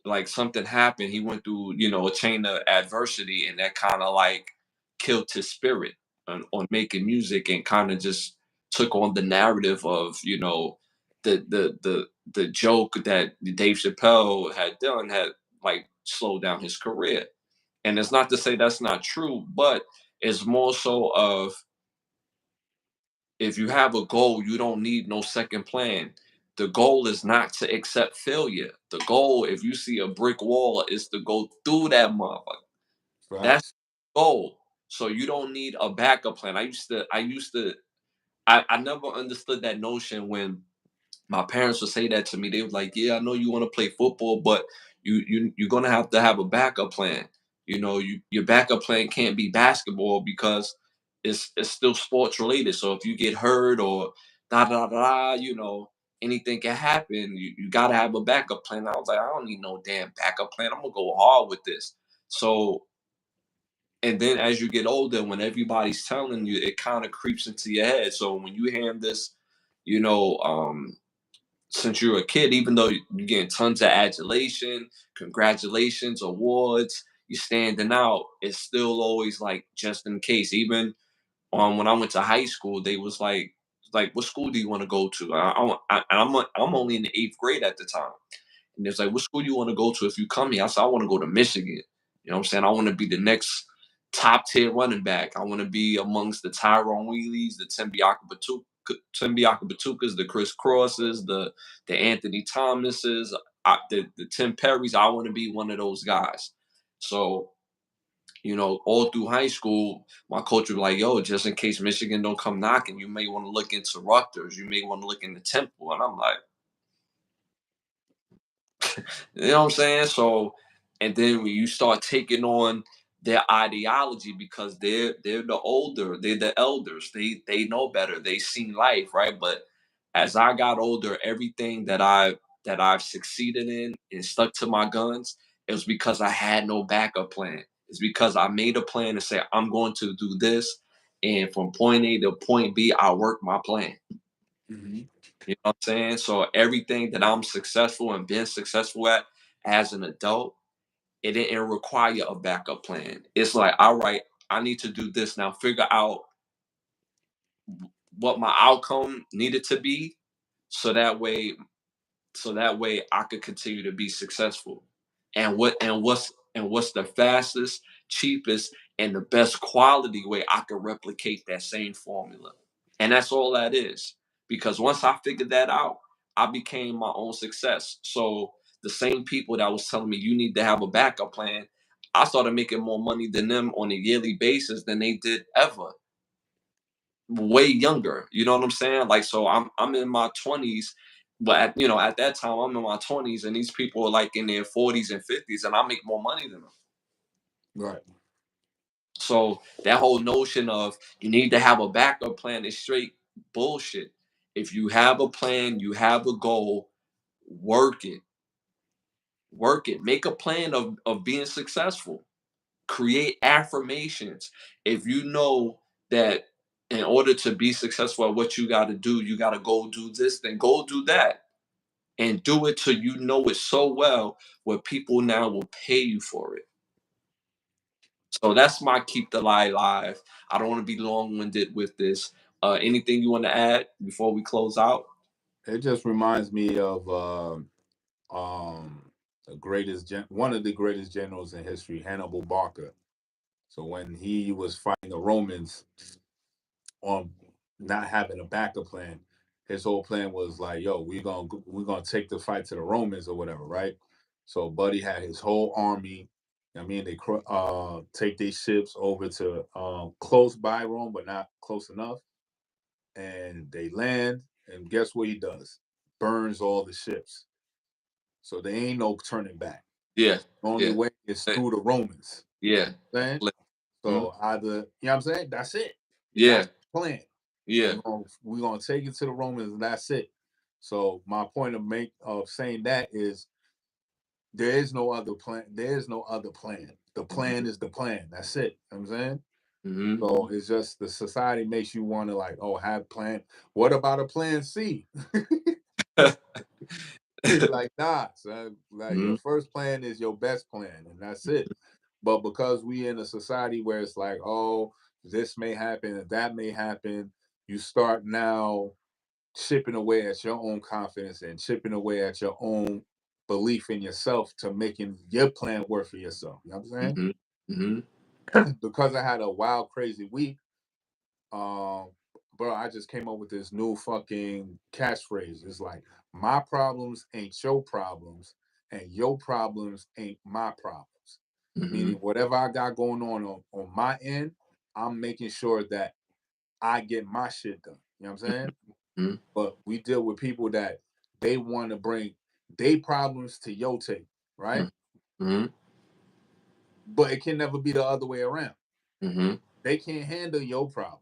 like something happened. He went through, a chain of adversity, and that kind of like killed his spirit on making music, and kind of just took on the narrative of, the joke that Dave Chappelle had done had like slowed down his career. And it's not to say that's not true, but it's more so of If you have a goal, you don't need no second plan. The goal is not to accept failure. The goal, if you see a brick wall, is to go through that motherfucker. That's Facts. the goal. So you don't need a backup plan. I never understood that notion when my parents would say that to me. They were like, "Yeah, I know you want to play football, but you're gonna have to have a backup plan. Your backup plan can't be basketball because it's still sports related. So if you get hurt or da da da, anything can happen. You gotta have a backup plan." I was like, I don't need no damn backup plan. I'm gonna go hard with this. So and then as you get older, when everybody's telling you, it kind of creeps into your head. So when you hear this, you know, since you're a kid, even though you're getting tons of adulation, congratulations, awards, you're standing out, it's still always like just in case. Even when I went to high school, they was like, what school do you want to go to? I'm only in the eighth grade at the time. And it's like, what school do you want to go to if you come here? I said, I want to go to Michigan. You know what I'm saying? I want to be the next top tier running back. I want to be amongst the Tyrone Wheelies, the Timbiaka Batukas, the Chris Crosses, the Anthony Thomases, the Tim Perrys. I want to be one of those guys. So, all through high school, my coach would be like, yo, just in case Michigan don't come knocking, you may want to look into Rutgers. You may want to look into Temple. And I'm like, you know what I'm saying? So, and then when you start taking on their ideology because they're they're the elders. They know better. They seen life, right? But as I got older, everything that I've succeeded in and stuck to my guns, it was because I had no backup plan. It's because I made a plan to say I'm going to do this, and from point A to point B, I work my plan. Hmm. You know what I'm saying? So everything that I'm successful and been successful at as an adult, it didn't require a backup plan. It's like, all right, I need to do this now, figure out what my outcome needed to be so that way I could continue to be successful. And what's the fastest, cheapest, and the best quality way I could replicate that same formula. And that's all that is. Because once I figured that out, I became my own success. So the same people that was telling me you need to have a backup plan, I started making more money than them on a yearly basis than they did ever. Way younger. You know what I'm saying? Like, so I'm in my 20s, but at that time I'm in my 20s and these people are like in their 40s and 50s and I make more money than them. Right. So that whole notion of you need to have a backup plan is straight bullshit. If you have a plan, you have a goal, work it. Work it. Make a plan of being successful. Create affirmations. If you know that in order to be successful at what you got to do, you got to go do this, then go do that. And do it till you know it so well where people now will pay you for it. So that's my keep the lie live. I don't want to be long winded with this. Anything you want to add before we close out? It just reminds me of one of the greatest generals in history, Hannibal Barca. So when he was fighting the Romans on not having a backup plan, his whole plan was like, "Yo, we're gonna take the fight to the Romans or whatever, right?" So Buddy had his whole army. I mean, they take these ships over to close by Rome, but not close enough, and they land. And guess what he does? Burns all the ships. So there ain't no turning back. Yeah, Only yeah, way is eh, through the Romans. yeah, Saying? mhm, So either, you know what I'm saying? That's it. That's yeah, the plan. yeah, We're gonna take it to the Romans and that's it. So my point of saying that is there is no other plan. There is no other plan. The plan is the plan. That's it. You know what I'm saying? hmm So it's just the society makes you want to like, oh, have plan. What about a plan C? Like, nah, son. Like hmm your first plan is your best plan, and that's it. But because we in a society where it's like, oh, this may happen and that may happen, you start now chipping away at your own confidence and chipping away at your own belief in yourself to making your plan work for yourself. You know what I'm hmm saying? Because I had a wild, crazy week, um, bro, I just came up with this new fucking catchphrase. It's like, my problems ain't your problems, and your problems ain't my problems. Meaning, whatever I got going on my end, I'm making sure that I get my shit done. You know what I'm saying? Mm-hmm. But we deal with people that they want to bring their problems to your table, right? Mm-hmm. But it can never be the other way around. Mm-hmm. They can't handle your problems.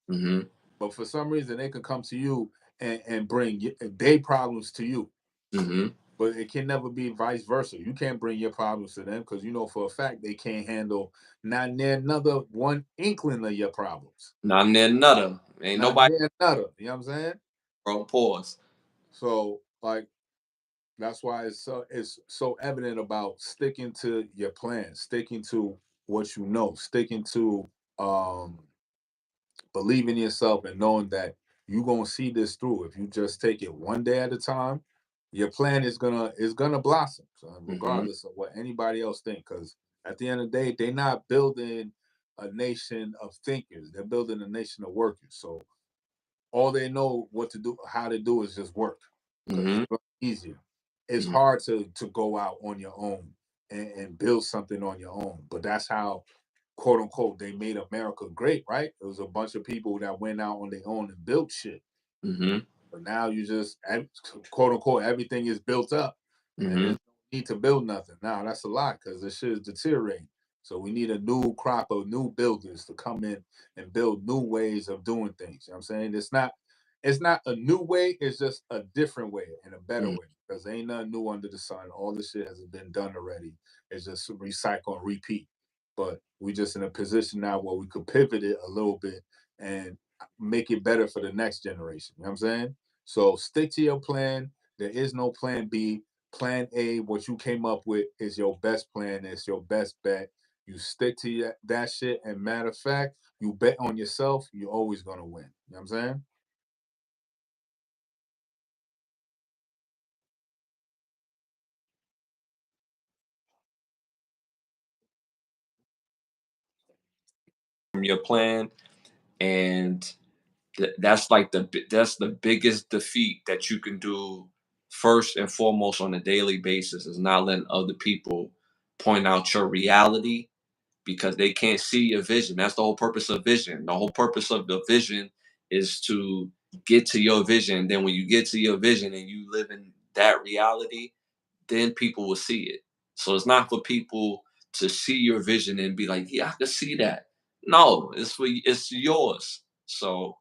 Mm-hmm. But for some reason, they can come to you and bring their problems to you. Mm-hmm. But it can never be vice versa. You can't bring your problems to them because you know for a fact they can't handle not near another one inkling of your problems. Not near another. Ain't Not nobody. near another. You know what I'm saying? Bro, pause. So like that's why it's so evident about sticking to your plan, sticking to what you know, sticking to um believe in yourself and knowing that you're gonna see this through. If you just take it one day at a time, your plan is gonna blossom, so Mm-hmm. regardless of what anybody else think. Because at the end of the day, they're not building a nation of thinkers; they're building a nation of workers. So all they know what to do, how to do, is just work because Mm-hmm. it's easier. It's Mm-hmm. hard to go out on your own and build something on your own, but that's how quote unquote they made America great, right? It was a bunch of people that went out on their own and built shit. Mm-hmm. But now you just quote unquote everything is built up, and Mm-hmm. there's no need to build nothing. Now that's a lot because the shit is deteriorating. So we need a new crop of new builders to come in and build new ways of doing things. You know what I'm saying? It's not a new way, it's just a different way and a better way. Because ain't nothing new under the sun. All the shit has been done already. It's just recycle and repeat. But we just in a position now where we could pivot it a little bit and make it better for the next generation. You know what I'm saying? So stick to your plan. There is no plan B. Plan A, what you came up with, is your best plan. It's your best bet. You stick to that shit. And matter of fact, you bet on yourself, you're always going to win. You know what I'm saying? From your plan, and that's the biggest defeat that you can do first and foremost on a daily basis is not letting other people point out your reality because they can't see your vision. That's the whole purpose of vision. The whole purpose of the vision is to get to your vision. Then when you get to your vision and you live in that reality, then people will see it. So it's not for people to see your vision and be like, yeah, I can see that. No, it's yours. So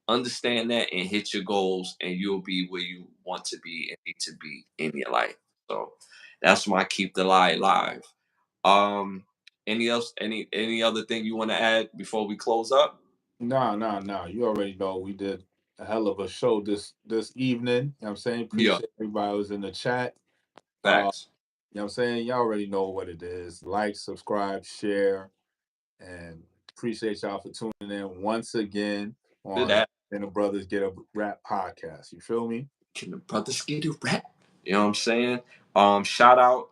understand that and hit your goals and you'll be where you want to be and need to be in your life. So that's my keep the lie alive. Um any other thing you want to add before we close up? Nah. You already know we did a hell of a show this evening. You know what I'm saying? Yeah, Appreciate everybody who was in the chat. Uh, facts. you know what I'm saying? Y'all already know what it is. Like, subscribe, share, and appreciate y'all for tuning in once again Good on at Can the Brothers Get a Rap Podcast. You feel me? Can the Brothas Get a Rap? You know what I'm saying? Shout out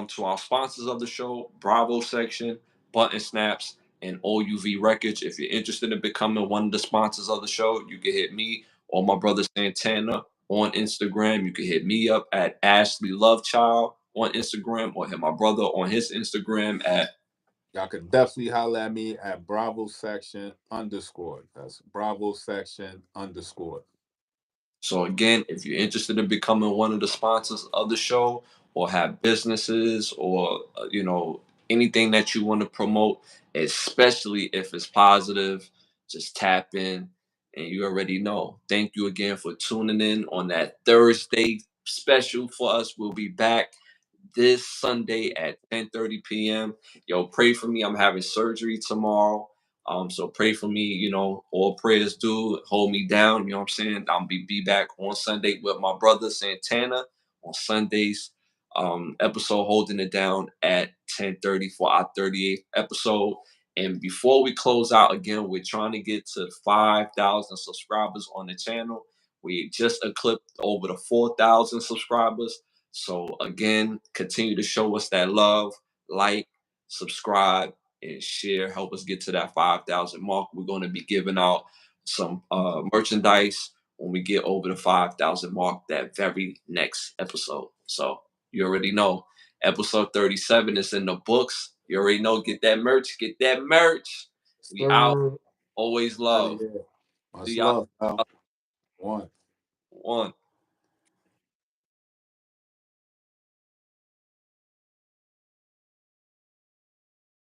to our sponsors of the show, Bravo Section, Button Snaps, and OUV Records. If you're interested in becoming one of the sponsors of the show, you can hit me or my brother Santana on Instagram. You can hit me up at Ashley Lovechild on Instagram or hit my brother on his Instagram at. Y'all can definitely holler at me at Bravo Section underscore. That's Bravo Section underscore. So again, if you're interested in becoming one of the sponsors of the show or have businesses or anything that you want to promote, especially if it's positive, just tap in and you already know. Thank you again for tuning in on that Thursday special for us. We'll be back this Sunday at 10:30 p.m. Yo, pray for me. I'm having surgery tomorrow. So pray for me, all prayers do. Hold me down. You know what I'm saying? I'll be back on Sunday with my brother Santana on Sundays. Episode holding it down at 10:30 for our 38th episode. And before we close out again, we're trying to get to 5,000 subscribers on the channel. We just eclipsed over the 4,000 subscribers. So again, continue to show us that love, like, subscribe, and share. Help us get to that 5,000 mark. We're going to be giving out some merchandise when we get over the 5,000 mark that very next episode. So you already know. Episode 37 is in the books. You already know. Get that merch. Get that merch. We out. Always love. Much love, pal. One.